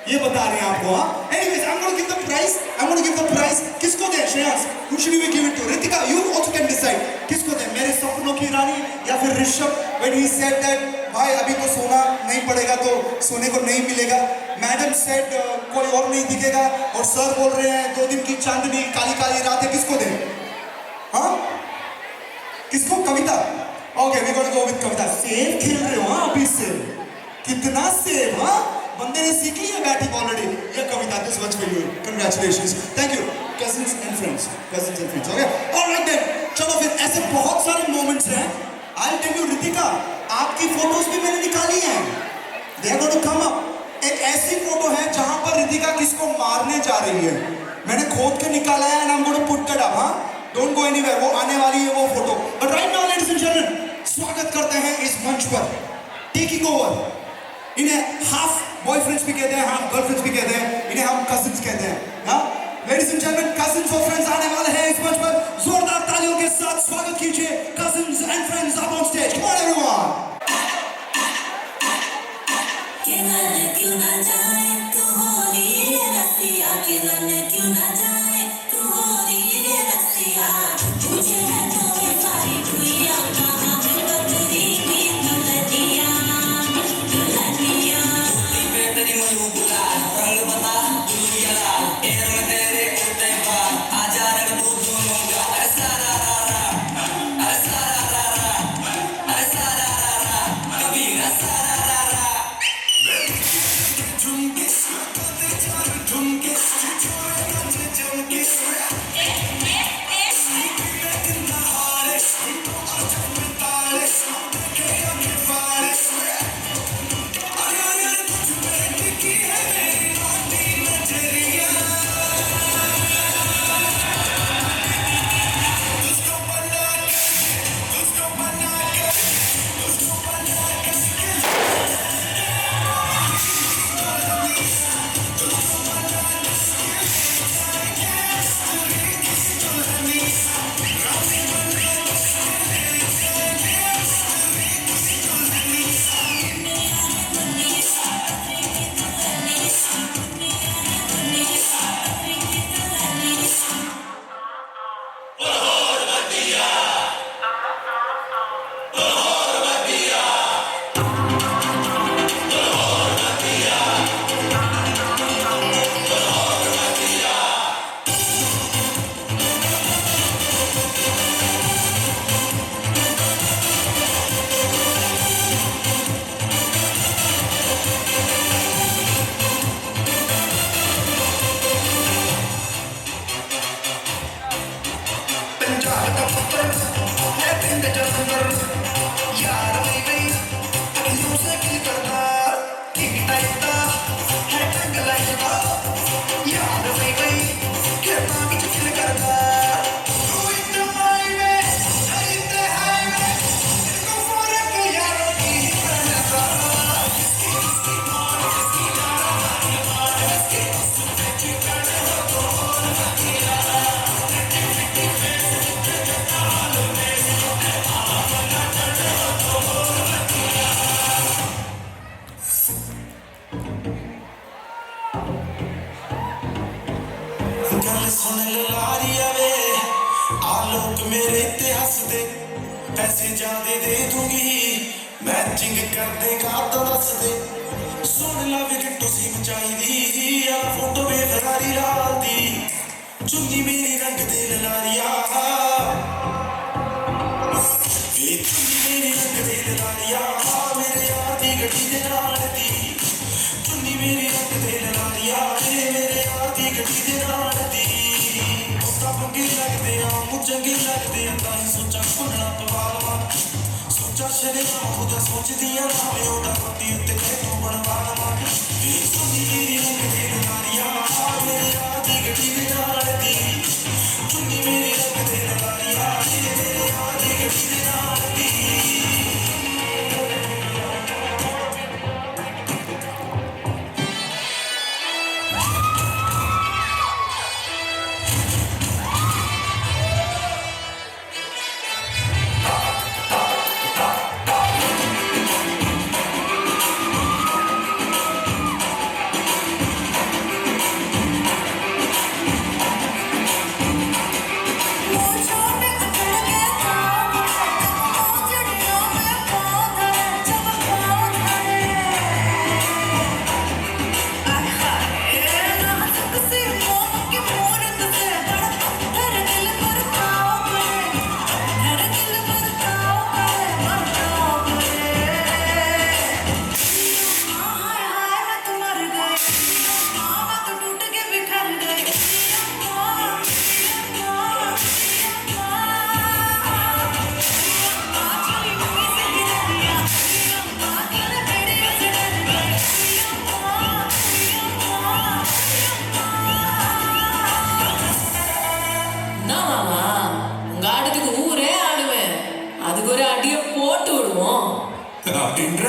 ये बता रहे हैं आपको। हाँ, anyways, I am going to give the prize. किसको दे Shreyansh? Who should we give it to? Ritika, you also can decide. किसको दे, मेरे सपनों की रानी या फिर Rishabh? When he said that भाई अभी तो सोना नहीं पड़ेगा, तो सोने को नहीं मिलेगा। मैडम सेड कोई और नहीं दिखेगा, और सर बोल रहे हैं 2 दिन की चांदनी, काली काली रात है। किसको दे? हाँ, किसको? Kavita. Okay, we gonna go with Kavita. Safe खेल रहे हो हाँ अभी से, कितना सेव। हाँ, बंदे ने सीख लिया बैटिंग ऑलरेडी। ये Kavita, this much for you, congratulations, thank you. Cousins and friends, okay, alright then. चलो फिर, ऐसे बहुत सारे मोमेंट्स हैं। आई टेल यू रितिका, आपकी फोटोज भी मैंने निकाली हैं, they are going to come up. एक ऐसी फोटो है जहां पर रितिका किसको मारने जा रही है, मैंने खोद के निकाला है, and I am going to put that up. हाँ, डोंट गो एनीवेयर, वो आने वाली है वो photo. But right now ladies and gentleman, स्वागत करते हैं इस मंच पर, टेकिंग ओवर। इन्हें हाफ बॉयफ्रेंड्स भी कहते हैं, हाफ गर्लफ्रेंड्स भी कहते हैं, इन्हें हम कजिन्स कहते हैं। हाँ, लेडीज एंड जेंटलमैन, कजिन्स और फ्रेंड्स आने वाले हैं इस मंच पर। जोरदार तालियों के साथ स्वागत कीजिए cousins and friends up on stage. Come on everyone. क्यों ना जाए तू हो रही है रसिया, क्यों ना जाए तू हो रही है रसिया, मुझे है तो ये सारी दुनिया कहाँ है बदली की दुल्हनिया, दुल्हनिया। तेरी मयूं बुला, रंग बता दुनिया लाल, एयर में तेरे उड़ते बाल, आजा रंग तू दोनों का। अरे सारा रा रा, अरे सारा रा रा, अरे सारा रा रा, कबीरा सारा रा रा। झुमके झुमके झुमके गल सुन लारिया वे आलोक मेरे ते हंस दे पैसे ज्यादा दे दूंगी मैचिंग कर देगा तो दस दे सुन ला वे किट्टू सी मचाई दी आ फोटो वे फरारी लाल दी चुन्नी मेरी रंग दे लारिया वे चुन्नी मेरी रंग दे लारिया मेरे यार दी गड्डी दे नाल दी चुन्नी मेरी रंग दे लारिया मेरे यार दी गड्डी दे नाल दी पंगे लगदे आ मुझ चंगे लगदे आ तां सोचा खुलना पवालवा सोचा शरीर खुद सोचदियां भावे ओदा पति उत्ते तू बनवा लवा वे सुनी मेरी रंग दे लारिया मेरे यार दी गड्डी दे नाल दी चुन्नी मेरी रंग दे लारिया मेरे यार दी गड्डी दे नाल दी அப்படின்ற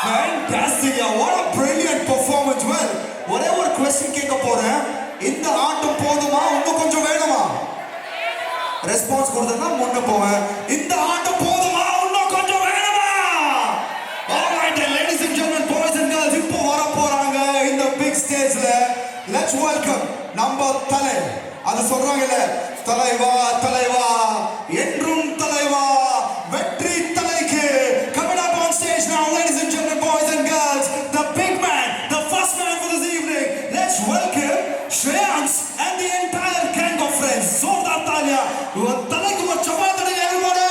Fantastic, yeah. What a brilliant performance. Well, whatever question கேட்க போறேன் இந்த ஆட்டம் போதுமா இன்னும் கொஞ்சம் வேணுமா ரெஸ்பான்ஸ் கொடுத்தா முன்ன போவேன் இந்த ஆட்டம் போதுமா இன்னும் கொஞ்சம் வேணுமா Alright, ladies and gentlemen, boys and girls, இப்போ வர போறாங்க இந்த big stageல. Let's welcome நம்ம தலை. அது சொல்றாங்கல தலைவா தலைவா என்றும் தலைவா வெற்றி தலைக்கு. Coming up on stage now, ladies and gentlemen, boys and girls, the big man, the first man for this evening. Let's welcome Shreyans and the entire gang of friends. Zordar Talia. தலைக்கு ஒரு chapati everybody.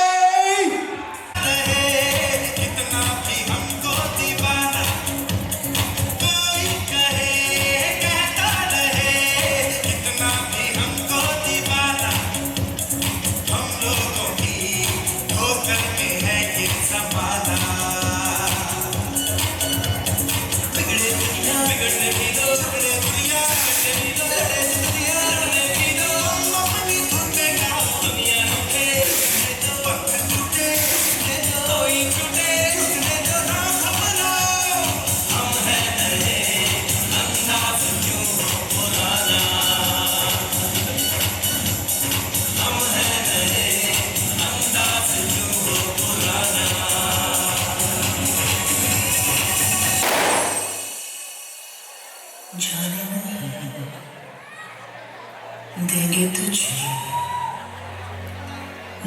हम लोगों की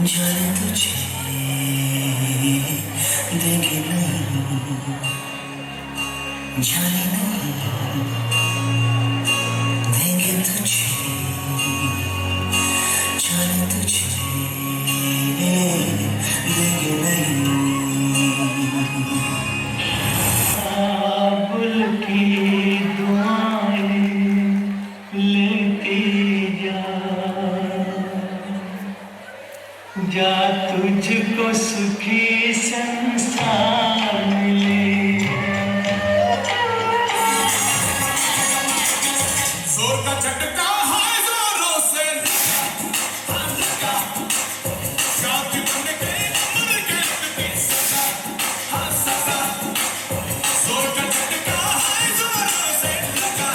जाने तुझे देंगे नहीं, जाने नहीं देंगे तुझे, जाने तुझे देंगे नहीं। काबुल की दुआएं लेती जा तुझको सुखी संसार मिले। जोर का झटका है जोरों से लगा, शादी बन गई मर गए के सजा, हाँ सजा। जोर का झटका है जोरों से लगा,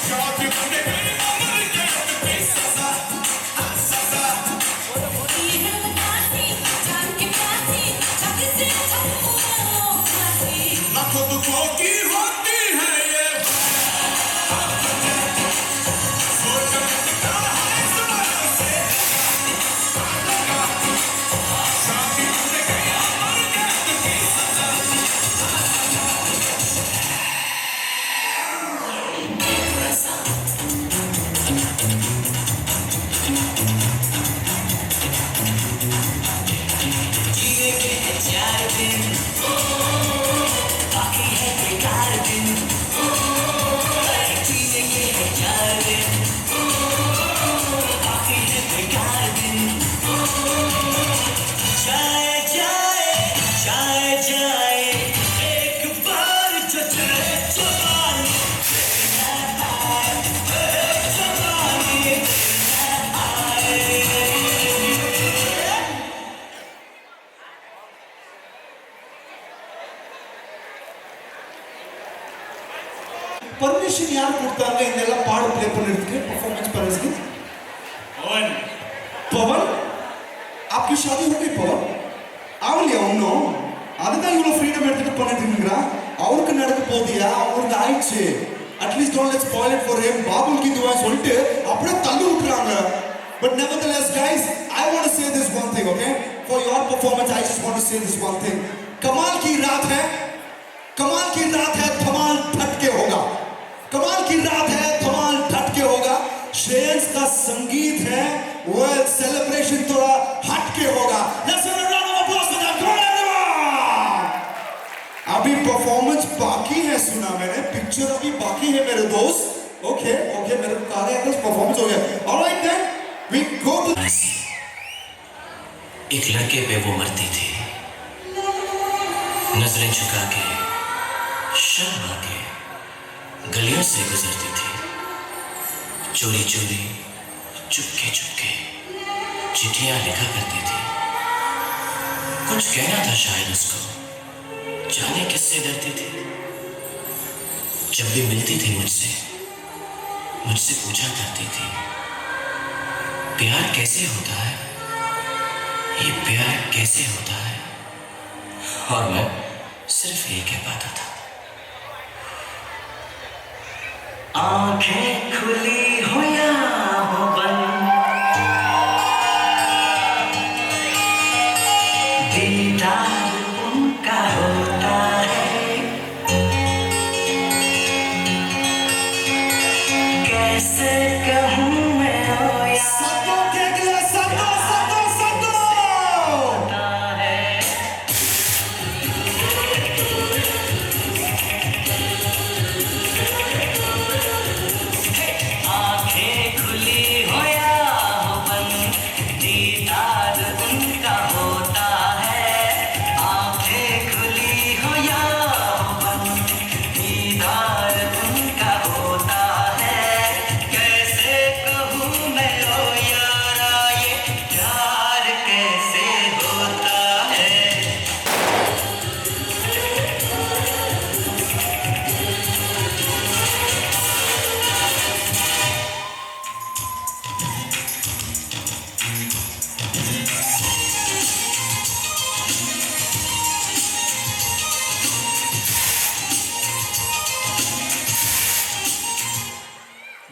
शादी बन गई मर गए के सजा, हाँ सजा। ये है लगाती जान के प्यासी जग से हमको प्यासी लाखों दुखों की होती है ये जोर का झटका है जोरों से लगा, शादी बन गई मर गए के सजा। जिए के हैं 4 दिन, बाकी है बेकार दिन। जिए के हैं 4 दिन, बाकी है बेकार दिन। जाए जाए जाए जाए एक बार जो चले जवानी, जवानी ಪರ್ಮಿಷನ್ ಯಾರು ಕೊಡ್ತಾರೆ ಇನ್ನೆಲ್ಲ ಪಾಡು ಪ್ಲೇ பண்ணிருக்கு परफॉर्मेंस परस्की पवन आपकी शादी हो गई पवन आवलिया उन्नो அதுதான் இவ்வளவு ஃப்ரீடம் எடுத்துட்டு பண்ணிட்டு இருக்கீங்களா அவருக்கு நடக்க போதியா அவருக்கு ஆயிடுச்சு at least don't let's spoil it for him பாபுல் की दुआ சொல்லிட்டு அப்படியே தள்ளி விட்டுறாங்க but nevertheless guys I want to say this one thing okay for your performance I just want to say this one thing कमाल की रात है धमाल ठटके होगा कमाल की रात है धमाल ठटके होगा श्रेयस का संगीत है वो सेलिब्रेशन थोड़ा हटके होगा Let's give a round of applause for that. Come on everyone. अभी परफॉर्मेंस बाकी है सुना मैंने पिक्चर अभी बाकी है मेरे दोस्त ओके मेरे को कार्य है परफॉर्मेंस हो गया alright then we go to एक लड़के पे वो मरती थी नजरें झुका के शर्मा के गलियों से गुजरती थी चोरी चोरी चुपके चुपके चिट्ठियां लिखा करती थी कुछ कहना था शायद उसको जाने किससे डरती थी जब भी मिलती थी मुझसे पूछा करती थी प्यार कैसे होता है ये प्यार कैसे होता है और मैं सिर्फ यही कह पाता था आंखें खुली हो या हो बंद दीदार उनका होता है कैसे कहूँ मैं ओ या सतो के अगले सतो होता है आंखें खुली हो या हो बंद दीदार उनका होता है आंखें खुली हो या हो बंद दीदार उनका होता है कैसे कहूँ मैं ओ यारा ये प्यार कैसे होता है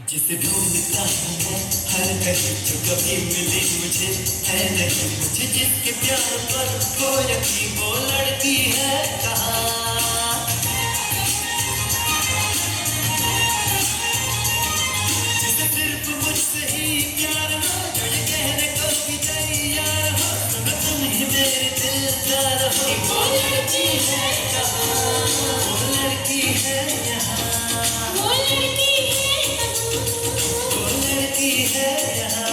जिसे ढूंढता हूँ मैं हर कहीं जो कभी मिली मुझे है नहीं, मुझे जिसके प्यार पर को यकीन, वो लड़की है कहाँ। जिसे सिर्फ मुझसे ही प्यार हो, जड़ कहने को भी तैयार हो, तुम ही मेरे दिलदार हो। वो लड़की है कहाँ, वो लड़की है यहाँ, वो लड़की है वो लड़की है यहाँ।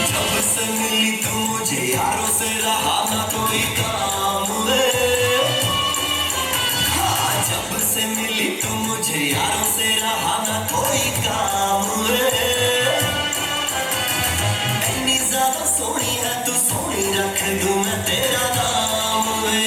जब से मिली तू मुझे यारों से रहा ना कोई काम वे। हाँ, जब से मिली तू मुझे यारों से रहा ना कोई काम वे। इतनी ज्यादा सोनी है तू, सोनी रख दूं मैं तेरा नाम वे।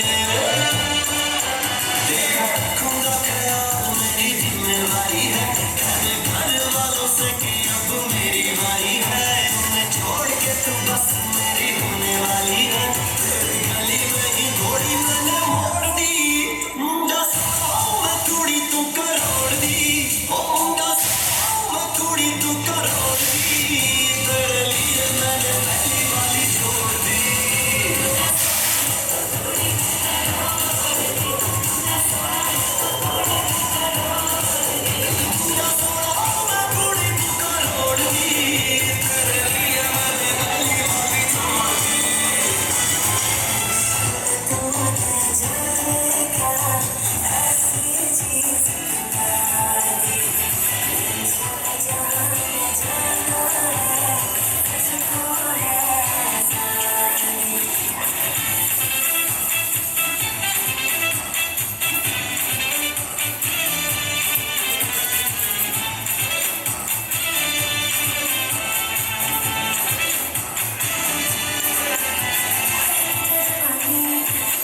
तेरा रखूंगा ख्याल, मेरी जिम्मेवारी है, कहने घर वालों से कि अब मेरी बारी है। उन्हें छोड़ के तू बस मेरी होने वाली है, तेरी गली में ही घोड़ी मैंने मोड़ दी। मुंडा साओ मैं कुड़ी तू करोड़ दी, ओ मुंडा साओ मैं कुड़ी तू करोड़ दी। तेरे लिए मैंने पहली वाली छोड़ दी। मुंडा साओ मैं कुड़ी तू करोड़ दी, तेरे लिए मैंने पहली वाली छोड़ दी।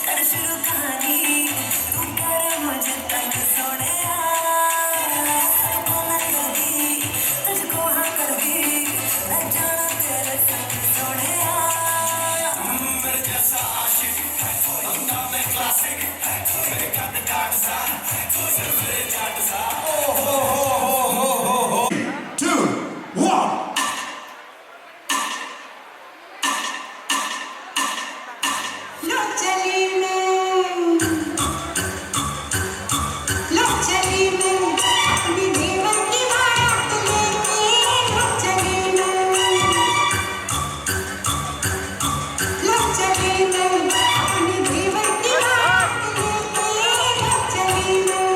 कर शुरू कहानी, तू कर मुझे तंग सोने को मैं कर दी, तुझको हाँ कर दी, मैं जाना तेरे संग सोने। मेरे जैसा आशिक है, बंदा मैं क्लासिक है, मेरे कद काट सा, सिर्फ मेरे जाट सा। 2, 1. लो चली मैं, लो चली मैं, अपनी देवर की बारात लेके। लो चली मैं, लो चली मैं, अपनी देवर की बारात लेके। लो चली मैं।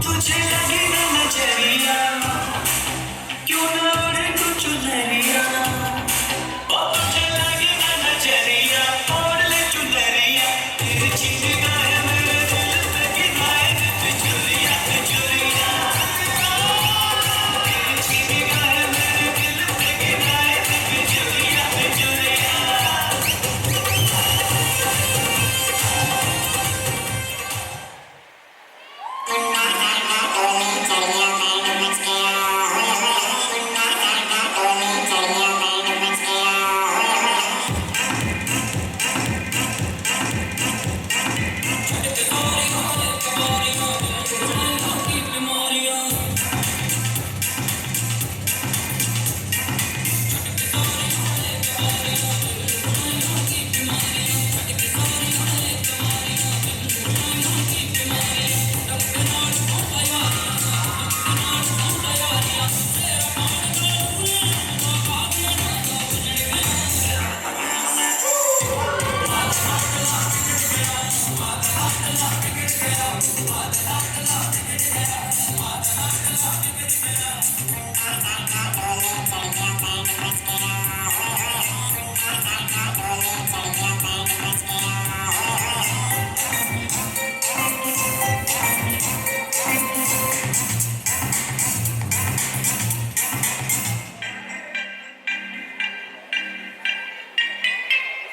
तुझे लगे ना नजरिया क्यों ना उड़े कुछ चुनरिया ओ तुझे लगे ना नजरिया ओढ़ ले चुनरिया तेरे छीने गाए मेरे दिल पे गिराए बिजुरिया बिजुरिया तेरे छीने गाए मेरे दिल पे गिराए बिजुरिया बिजुरिया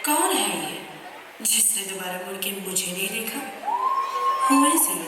कौन है ये जिसने दोबारा मुड़ के मुझे नहीं देखा? Who is he?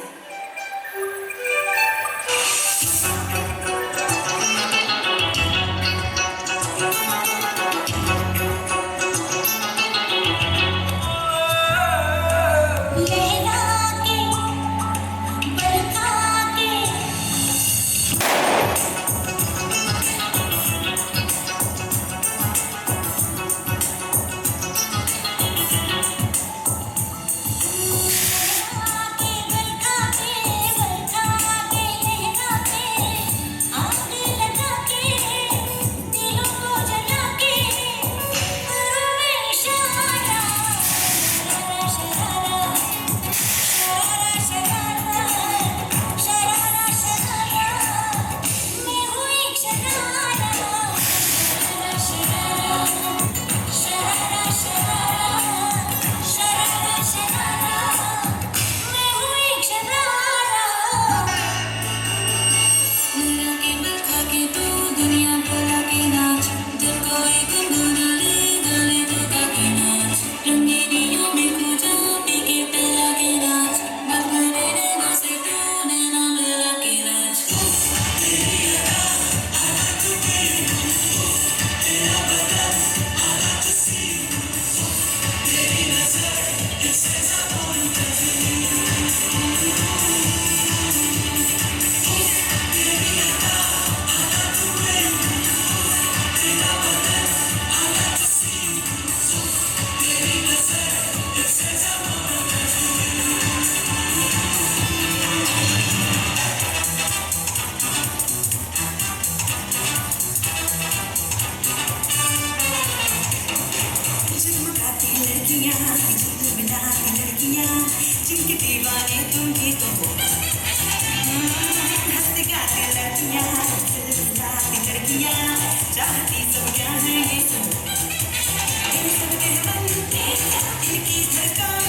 जिनके दीवाने तुम ही तो हो हंसते गाते लड़कियां लड़कियां चाहती सब क्या है ये सुनो इन सब के मन इनकी धड़कन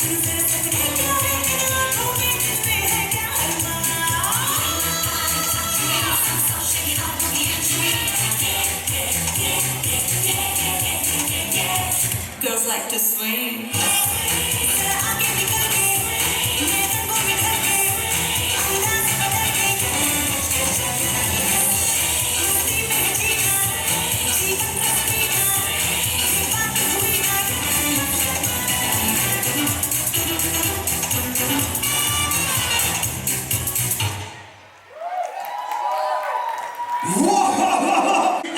सुन कर सबके प्यारे इन आँखों में किससे है क्या Girls like to swing.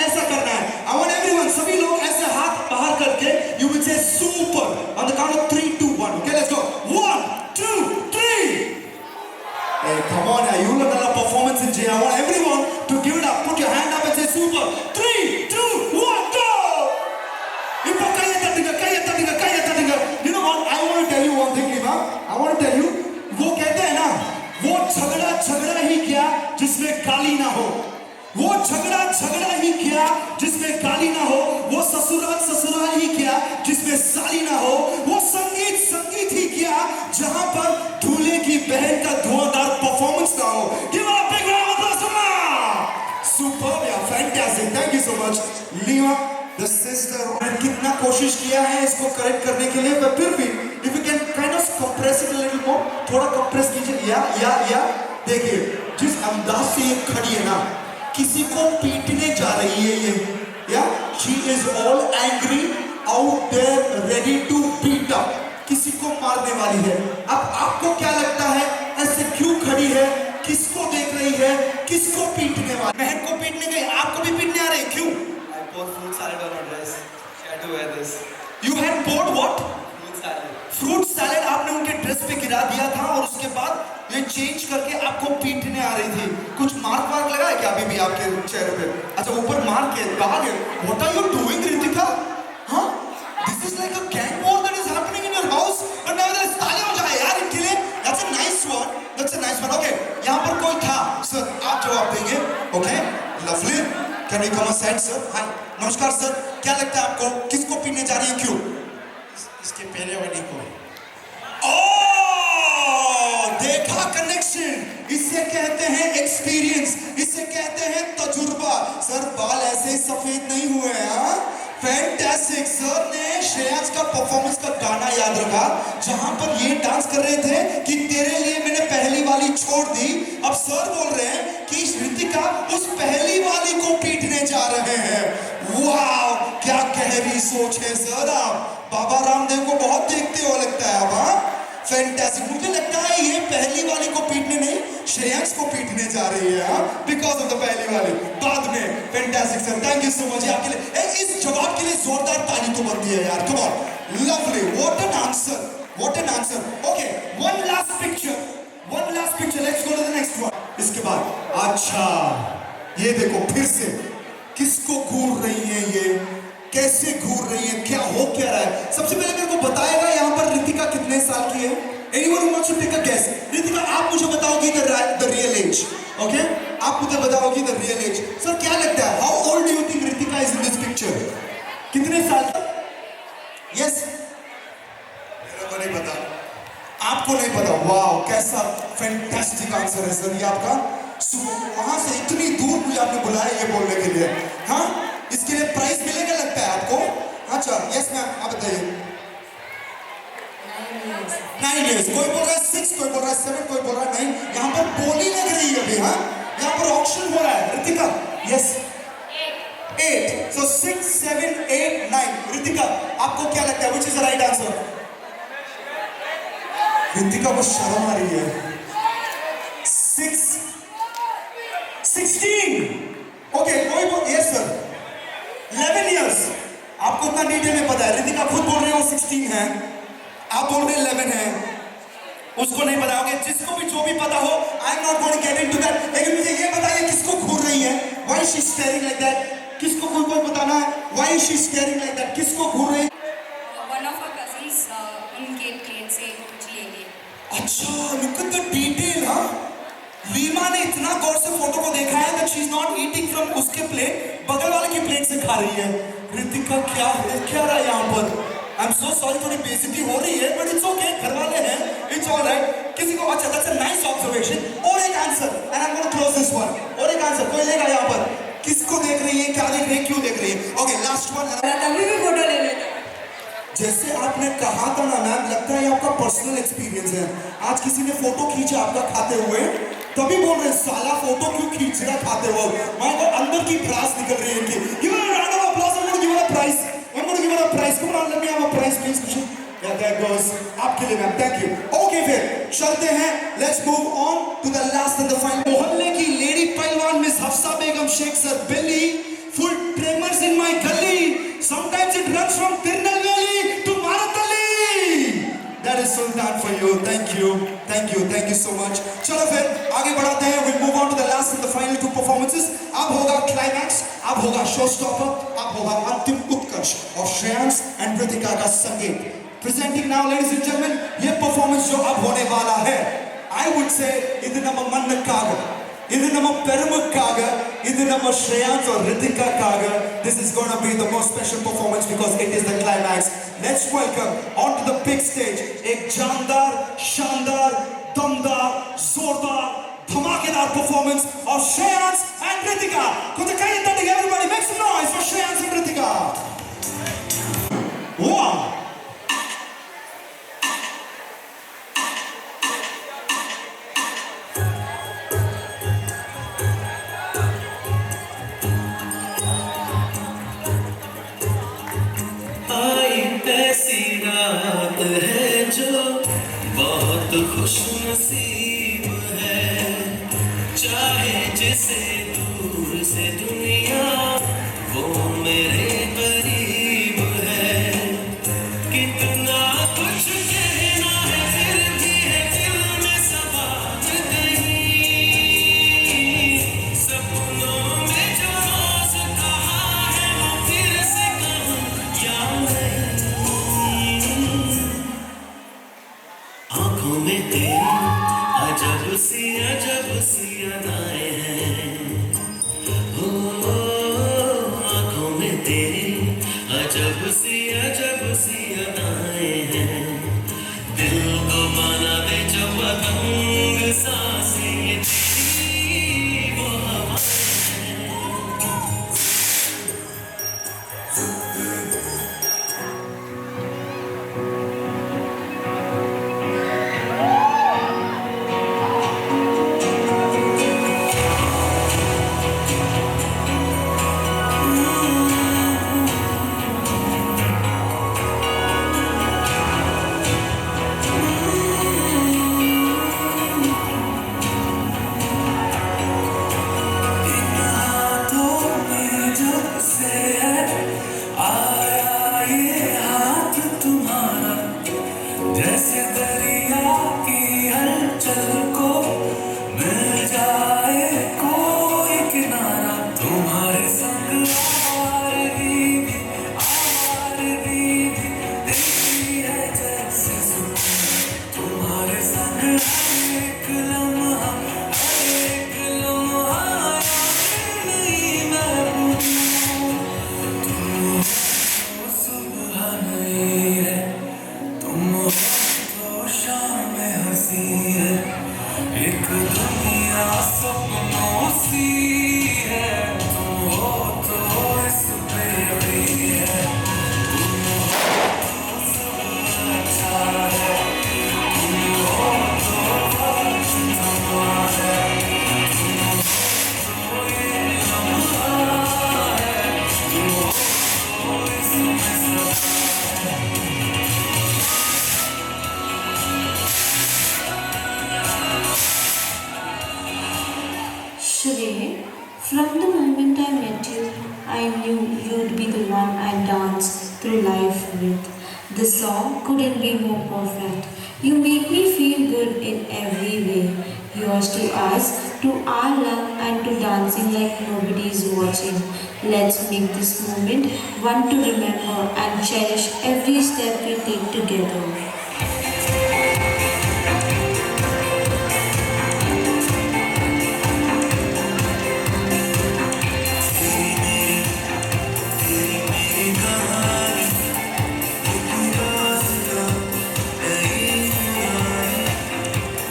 ऐसा करना है. I want everyone, सभी लोग ऐसे हाथ बाहर करके you will say super on the count of 3, 2, 1. Okay, let's go. 1, 2, 3. Hey, come on, you look at a performance in jail. I want everyone to give it up. Put your hand up and say super. 3, 2, 1, go. இப்போ கையை தட்டுங்க, கையை தட்டுங்க, கையை தட்டுங்க. You know what? I want to tell you one thing, Lima. I want to tell you. वो कहते हैं ना, वो झगड़ा झगड़ा झगड़ा ही किया जिसमें गाली ना हो, वो ससुराल ससुराल ही किया जिसमें साली ना हो, वो संगीत संगीत ही किया जहां पर दूल्हे की बहन का धुआंधार परफॉर्मेंस ना हो। Give a big round of applause. Superb या fantastic, thank you so much Liva the sister. मैंने कितना कोशिश किया है इसको करेक्ट करने के लिए, पर फिर भी if you can kind of compress it a little more, थोड़ा कंप्रेस कीजिए। या देखिए जिस अंदाज से ये खड़ी है ना, किसी को पीटने जा रही है ये, या she is all angry out there ready to beat up, किसी को मारने वाली है। अब आपको क्या लगता है ऐसे क्यों खड़ी है, किसको देख रही है, किसको पीटने वाली? बहन को पीटने गई, आपको भी पीटने आ रहे हैं, क्यों? I poured fruit salad on my dress. She had to wear this. You had poured what? Fruit salad. Fruit salad आपने उनके ड्रेस पे गिरा दिया था और उसके बाद ये चेंज करके आपको पीटने आ रही थी। कुछ मार्क वार्क लगा है क्या अभी भी आपके चेहरे पे? अच्छा ऊपर मार्क के दाग है। What are you doing Ritika? हाँ? This is like a gang war that is happening in your house. But nevertheless ताली हो जाए यार इनके लिए। That's a nice one. That's a nice one. Okay. यहाँ पर कोई था सर, आप जवाब देंगे। Okay. Lovely. Can we come aside sir? Hi. नमस्कार सर, क्या लगता है आपको किसको पीटने जा रही है, क्यों? इसके पहले वाली को। देखा कनेक्शन, इसे कहते हैं एक्सपीरियंस, इसे कहते हैं तजुर्बा। सर बाल ऐसे ही सफेद नहीं हुए हैं। फैंटास्टिक। सर ने श्रेयांश का परफॉर्मेंस का गाना याद रखा जहां पर ये डांस कर रहे थे कि तेरे लिए मैंने पहली वाली छोड़ दी। अब सर बोल रहे हैं कि रितिका उस पहली वाली को पीटने जा रहे हैं। वाह क्या गहरी सोच है सर, आप बाबा रामदेव को बहुत देखते हो लगता है आप। हाँ फैंटास्टिक। मुझे लगता है ये पहली वाली को पीटने नहीं, श्रेयांश को पीटने जा रही है बिकॉज ऑफ द पहली वाली बाद में। Fantastic sir, thank you so much आपके लिए। इस जवाब के लिए जोरदार ताली तो बनती है यार, come on. Lovely, what an answer, what an answer. Okay one last picture, let's go to the next one. इसके बाद अच्छा ये देखो फिर से किसको घूर रही है ये, कैसे घूर रही है, क्या हो क्या रहा है। सबसे पहले मेरे को बताएगा यहाँ पर रितिका कितने साल की है? Anyone who wants to take a guess? Ritika आप मुझे बताओगी the real age, okay? आप मुझे बताओगी the real age। सर क्या लगता है, how old do you think Ritika is in this picture? कितने साल की? Yes? मेरे को नहीं पता, आपको नहीं पता। वाह कैसा फैंटास्टिक आंसर है सर ये आपका। वहां से इतनी दूर मुझे आपने बुलाया ये बोलने के लिए। हाँ इसके लिए प्राइज मिलेगा लगता है आपको। अच्छा यस मैम आप बताइए। 9 years, कोई बोल रहा है 6, कोई बोल रहा है 7, कोई बोल रहा है 9। यहाँ पर बोली लग रही है अभी। हाँ यहाँ पर ऑप्शन हो रहा है। Ritika yes 8, so 6, 7, 8, 9। रितिका आपको क्या लगता है which is the right answer? Ritika को शर्म आ रही है। 16 ओके कोई बोल यस सर 11 years। आपको इतना डिटेल में पता है। रितिका खुद बोल रही है वो 16 है, आप बोल रहे 11 है, उसको नहीं पता। ओके जिसको भी जो भी पता हो, I am not going to get into that. लेकिन मुझे ये बताइए किसको घूर रही है, why she staring like that. किसको कोई बताना है why she staring like that, किसको घूर रही है? वन ऑफ आवर कजिन्स उनके प्लेट से कुछ ले लिए। अच्छा लुक एट द डिटेल। हाँ रीमा ने इतना गौर से फोटो को देखा है that she is not eating from उसके प्लेट, बगल वाले की प्लेट से खा रही है। रितिका क्या हो क्या रहा है यहाँ पर? आई एम सो सॉरी, थोड़ी बेइज्जती हो रही है बट इट्स ओके, घर वाले हैं, इट्स ऑलराइट। किसी को अच्छा दैट्स अ नाइस ऑब्जर्वेशन। और एक answer and I am going to close this one. और एक आंसर कोई लेगा यहाँ पर? किसको देख रही है, क्या देख रही है, क्यों देख रही है? Okay last one. तभी भी फोटो ले लेते। जैसे आपने कहा था ना मैम, लगता है आपका पर्सनल एक्सपीरियंस है। आज किसी ने फोटो खींचा आपका खाते हुए, तभी बोल रहे साला फोटो क्यों खींच रहा खाते हुए। माय गॉड अंदर की भड़ास निकल रही है इनकी। Give a round of applause. I'm going to give her a prize. I'm going to give her a prize. Come on, let me have a prize please. Yeah, that goes आपके लिए ma'am, thank you. Okay फिर चलते हैं, let's move on to the last and the final. मोहल्ले की lady पहलवान miss Hafsa Begum Shaikh sir belly, full tremors in my गली, sometimes it runs from Tirunelveli to Marthali. That is Sultan for you. Thank you, thank you, thank you so much. चलो फिर आगे बढ़ाते हैं। We'll move on to the last and the final 2 performances. अब होगा climax, अब होगा showstopper, अब होगा अंतिम उत्कर्ष और श्रेयांश and रितिका का संगीत। Presenting now, ladies and gentlemen, ये performance जो अब होने वाला है, I would say इधर नंबर मन कागज இது நம்ம பெருமைக்காக, இது நம்ம ஸ்ரேயான்ஸ் और ரித்திகாக்காக. This is going to be the most special performance because it is the climax. Let's welcome onto the big stage एक जानदार, शानदार, दमदार, जोरदार, धमाकेदार performance of Shreyans and Ritika. Could the kind that everybody make some noise for Shreyans and Ritika. Wow. आई ऐसी रात है जो बहुत खुश नसीब है, चाहे जिसे दूर से दुनिया वो मेरे करीब है. कितना कुछ कहना है फिर भी है दिल में सवाल कहीं, सपनों में जो रोज कहा है वो फिर से कहूँ या नहीं. आंखों में तेरी अजब सी अदाएं हैं. हो आंखों में तेरी अजब सी अदाएं हैं. दिल को बना दे जो पतंग सांसें ये तेरी वो हवाएं हैं. जैसे दरिया की हलचल को मिल जाए कोई किनारा. तुम्हारे संग आवारगी भी देखती है जैसे सुकून. तुम्हारे संग एक लम्हा नहीं मैं भूलूं. तुम सुबह नहीं है, तुम तो शाम हंसी है. एक दुनिया सपनों सी है. तुम हो तो इस पे भी है. तुम हो तो सब अच्छा है. तुम हो तो वक्त थमा है. तुम हो तो ये लम्हा है. तुम हो तो इसमें सदा है. Shrey, from the moment I met you, I knew you'd be the one I'd dance through life with. The song couldn't be more perfect. You make me feel good in every way. Yours to us, to our love, and to dancing like nobody's watching. Let's make this moment one to remember and cherish every step we take together.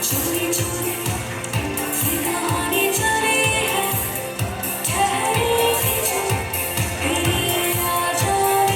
छोरी छोरी फिर चली है, ठहरी थी जो तेरी आ जाए.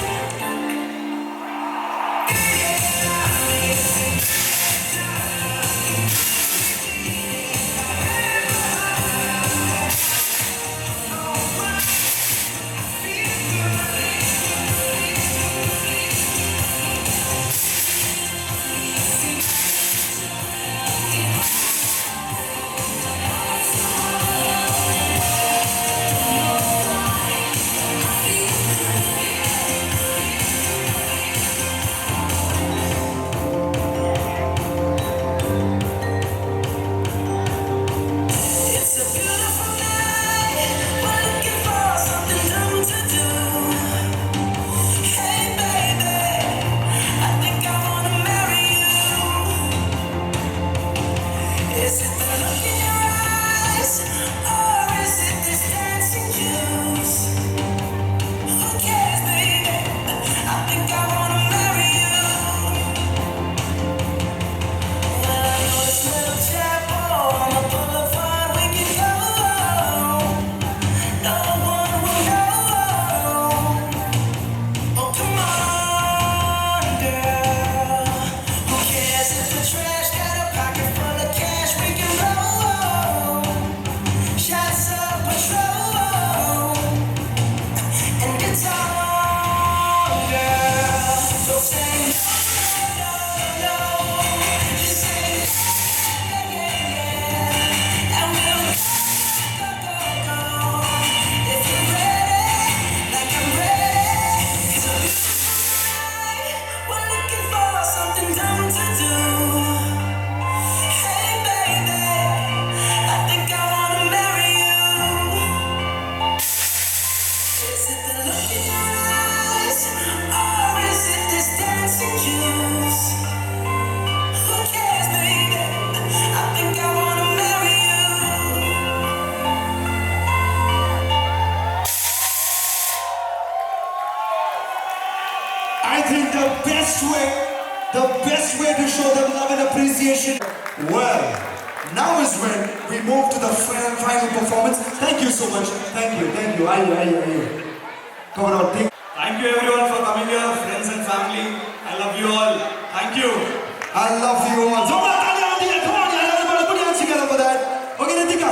appreciation. Well, now is when we move to the final performance. Thank you so much. Thank you. Ayu. Come on, take. Thank you everyone for coming here, friends and family. I love you all. Thank you. I love you all. Come on, everybody, put your hands together for that. Okay, Ritika,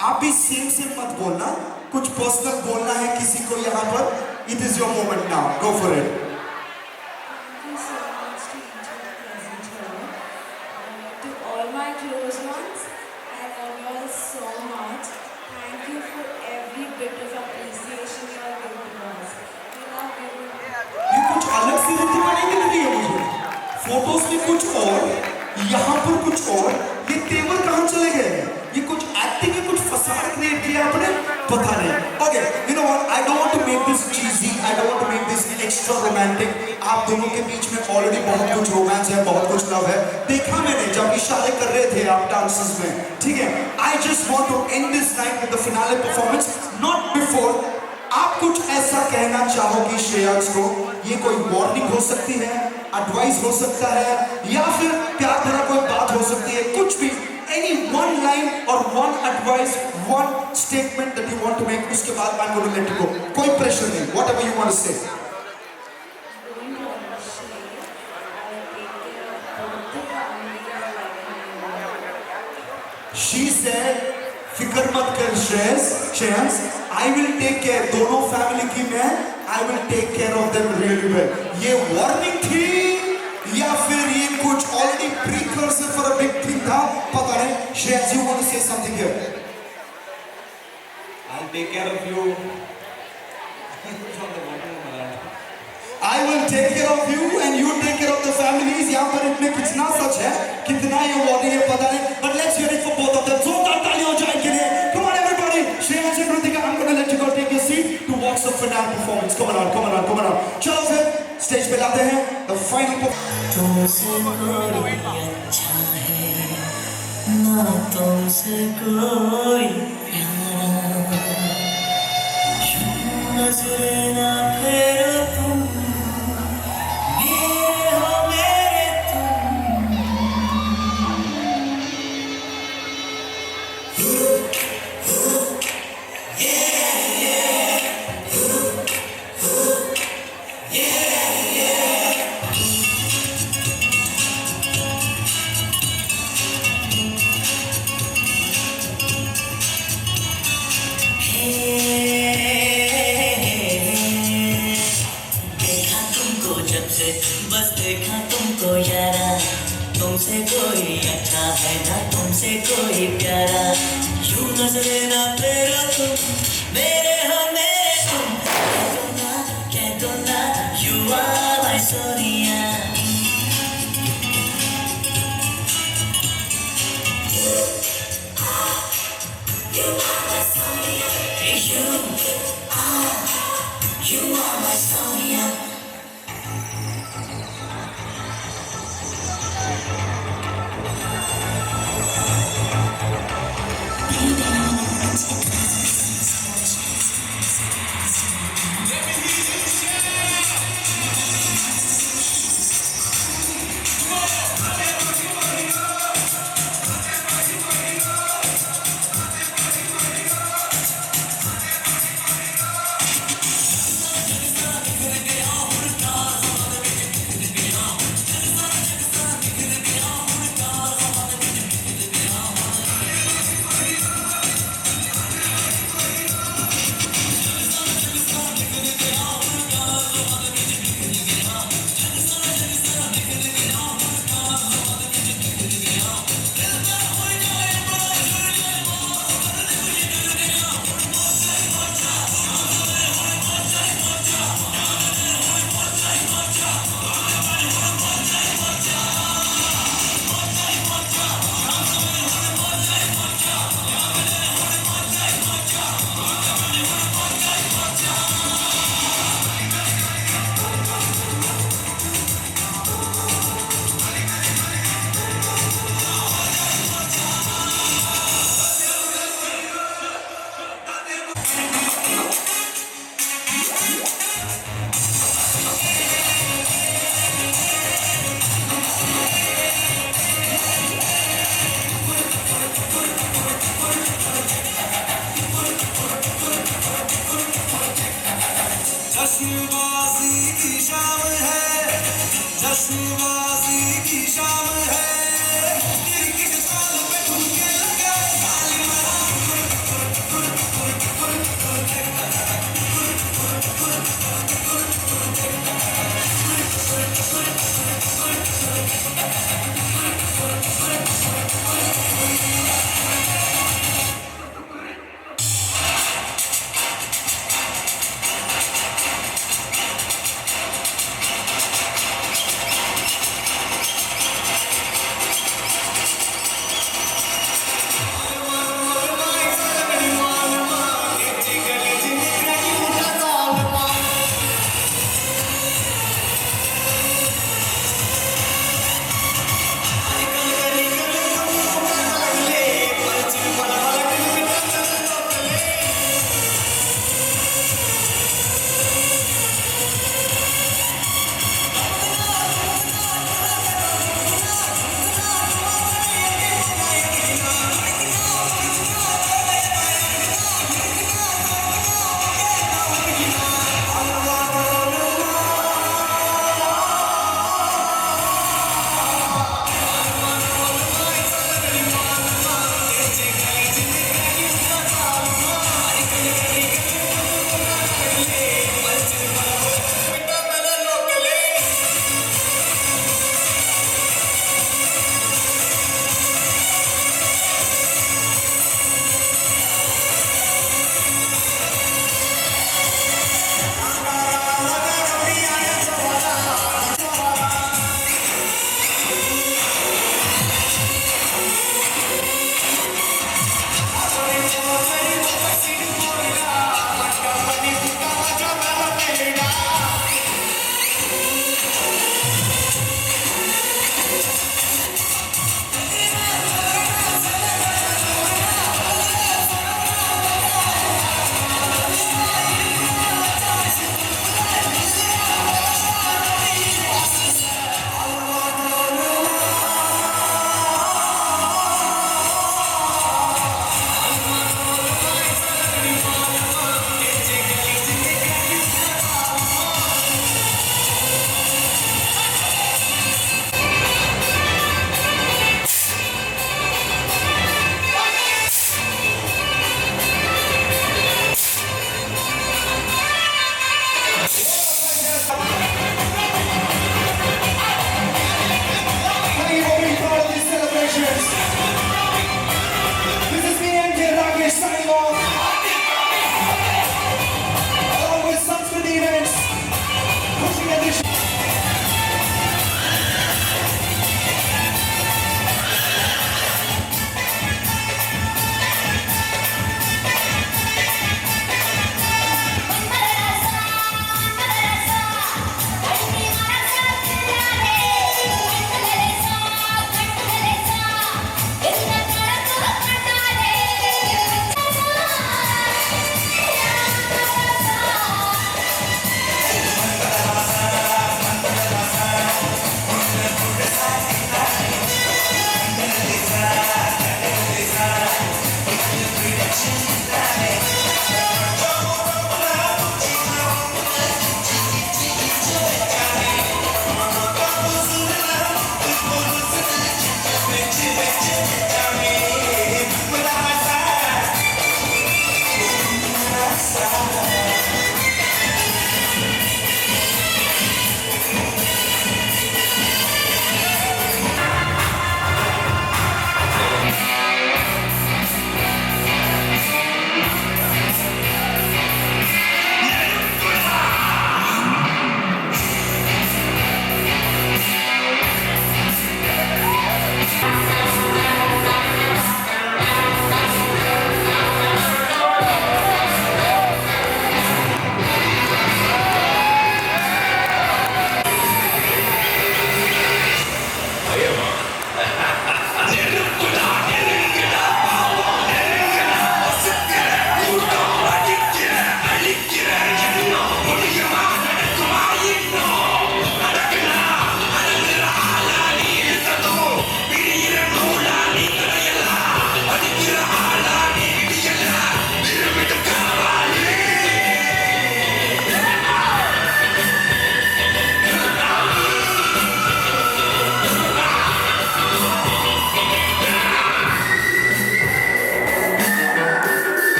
आप भी same मत बोलना. कुछ personal बोलना है किसी को यहाँ पर. It is your moment now. Go for it. Thank you so much to each and present here. To all my close ones, I love you all so much. Thank you for every bit of appreciation you are giving to us. We love you. ये कुछ अलग सी रितिका नहीं दिख रही है मुझे. Photos में कुछ और, यहाँ पर कुछ और. ये तेवर कहाँ चले गए? ये कुछ एक्टिंग है, कुछ फसाद क्रिएट किया आपने, पता नहीं. Okay, you know what? I don't want to make this cheesy. I don't want to make this extra romantic. आप दोनों के बीच में ऑलरेडी बहुत कुछ रोमांस है, बहुत कुछ लव है. देखा मैंने जब इशारे कर रहे थे आप डांसेस में, ठीक है? I just want to end this night with the finale performance. Not before. आप कुछ ऐसा कहना चाहोगी श्रेयांश को? ये कोई वार्निंग हो सकती है, एडवाइस हो सकता है, या फिर प्यार भरा कोई बात हो सकती है, कुछ भी. Any one line or one advice, one statement that you want to make. उसके बाद I'm going to let you go. कोई pressure नहीं. Whatever you want to say. Don't worry, Shrey. I will take care of both the family and life. She said, फिक्र मत कर Shreyansh. I will take care. दोनों family की मैं I will take care of them really well. ये warning थी या फिर ये कुछ already precursor for a big thing था, पता नहीं. Shreyansh, you want to say something here? I'll take care of you. From the bottom of my heart. I will take care of you and you take care of the families. यहाँ पर इनमें कितना सच है, कितना ये warning है, पता नहीं. But let's hear it for both of them. जोरदार तालियां हो जाए इनके लिए. Come on everybody. Shreyansh and Ritika, I'm going to let you go take your seat to watch the finale performance. Come on. चलो फिर स्टेज पे लाते हैं the final performance. तुमसे कोई अच्छा है ना, तुमसे कोई प्यारा. यूं नजरे ना फेरो तुम, मेरे हो मेरे तुम. देखा तुमको जब से, बस देखा तुमको यारा. तुमसे कोई अच्छा है ना, तुमसे कोई प्यारा. यूं नजरे ना फेरो तुम, मेरे हो मेरे तुम. कह दो ना, you are my Sonia. You are my Sonia. जश्नबाजी की शाम है, जश्नबाजी की शाम है, क्रिकेट साल पे ठुमके लगे साली मरा।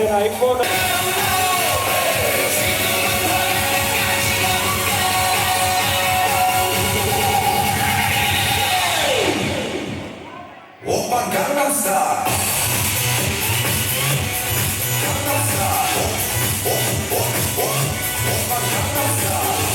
iPhone. Oppa Gangnam Style. Gangnam Style. Oppa Gangnam Style.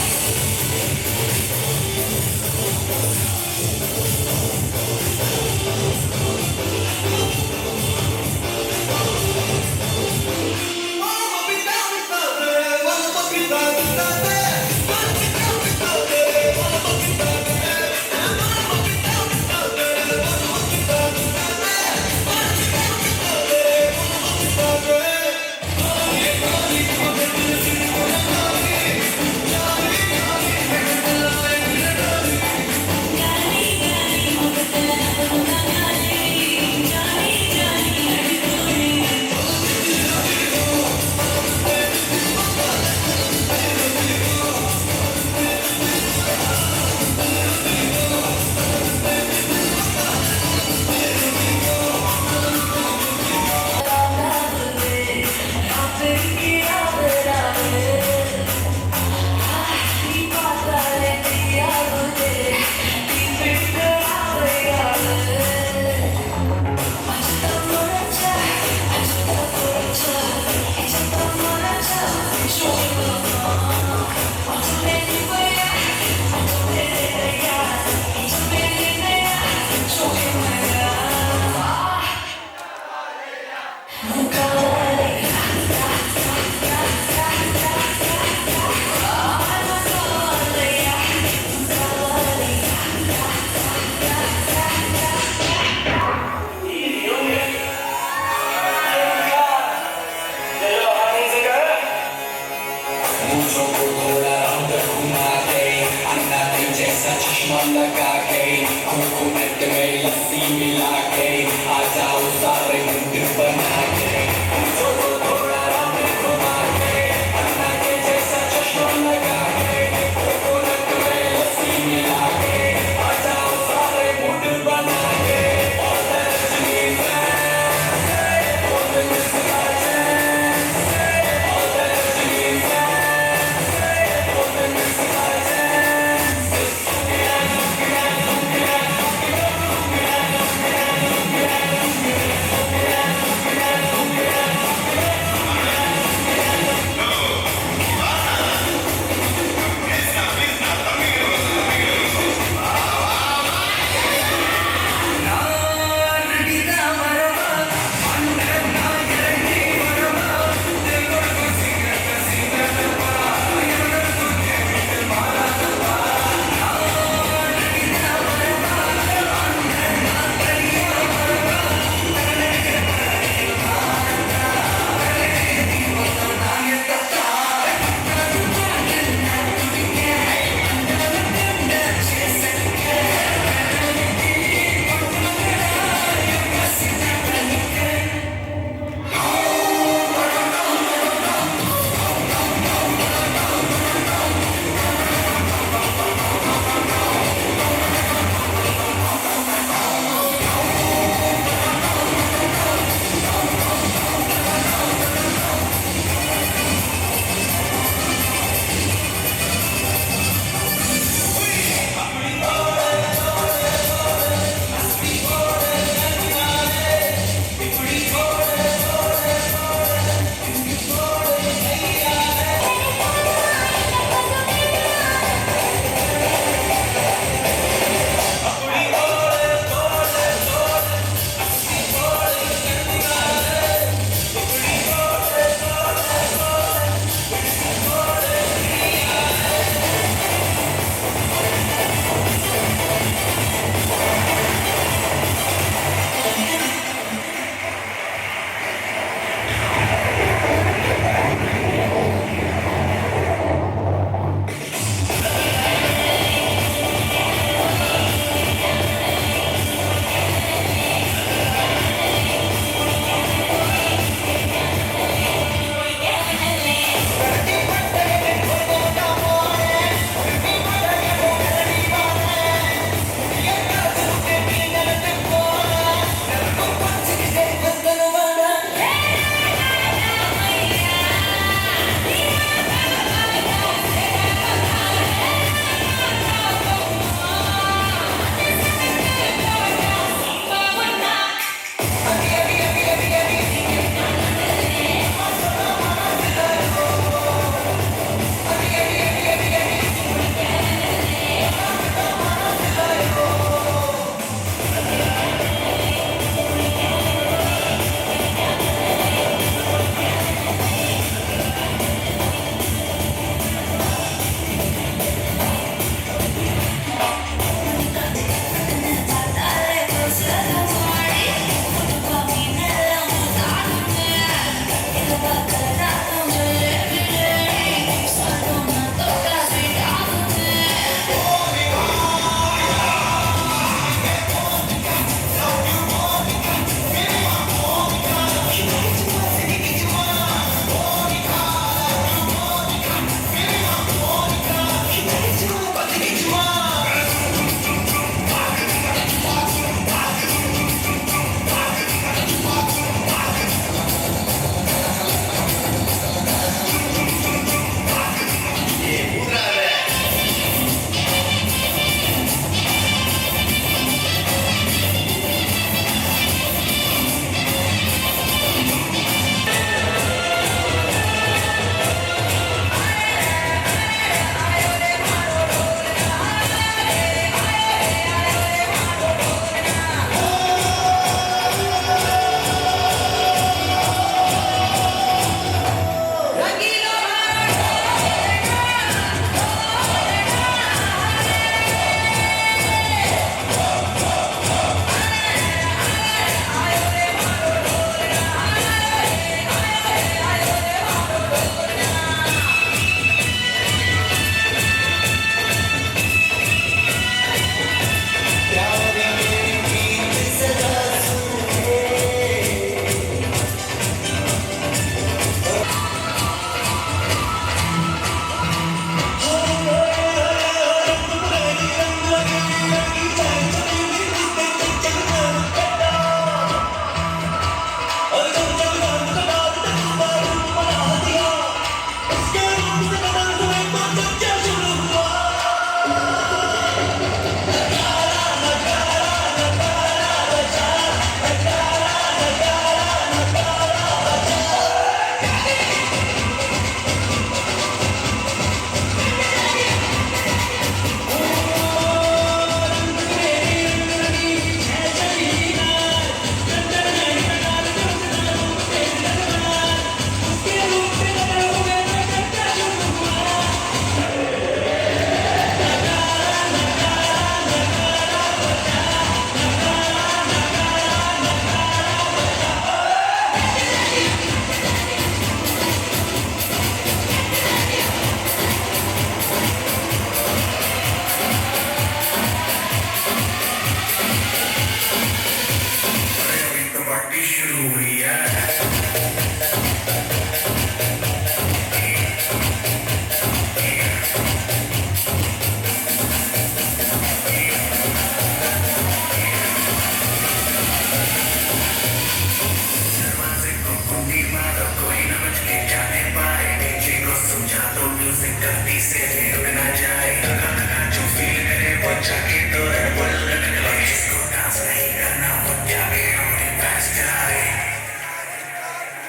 गलती से भी रुक ना जाए लगा लगा जो फील करे वो जाके तो बोल और जिसको डांस नहीं करना वो जाके अपने पास जाए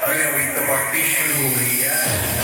अरे वही तो पार्टी शुरू हो गई है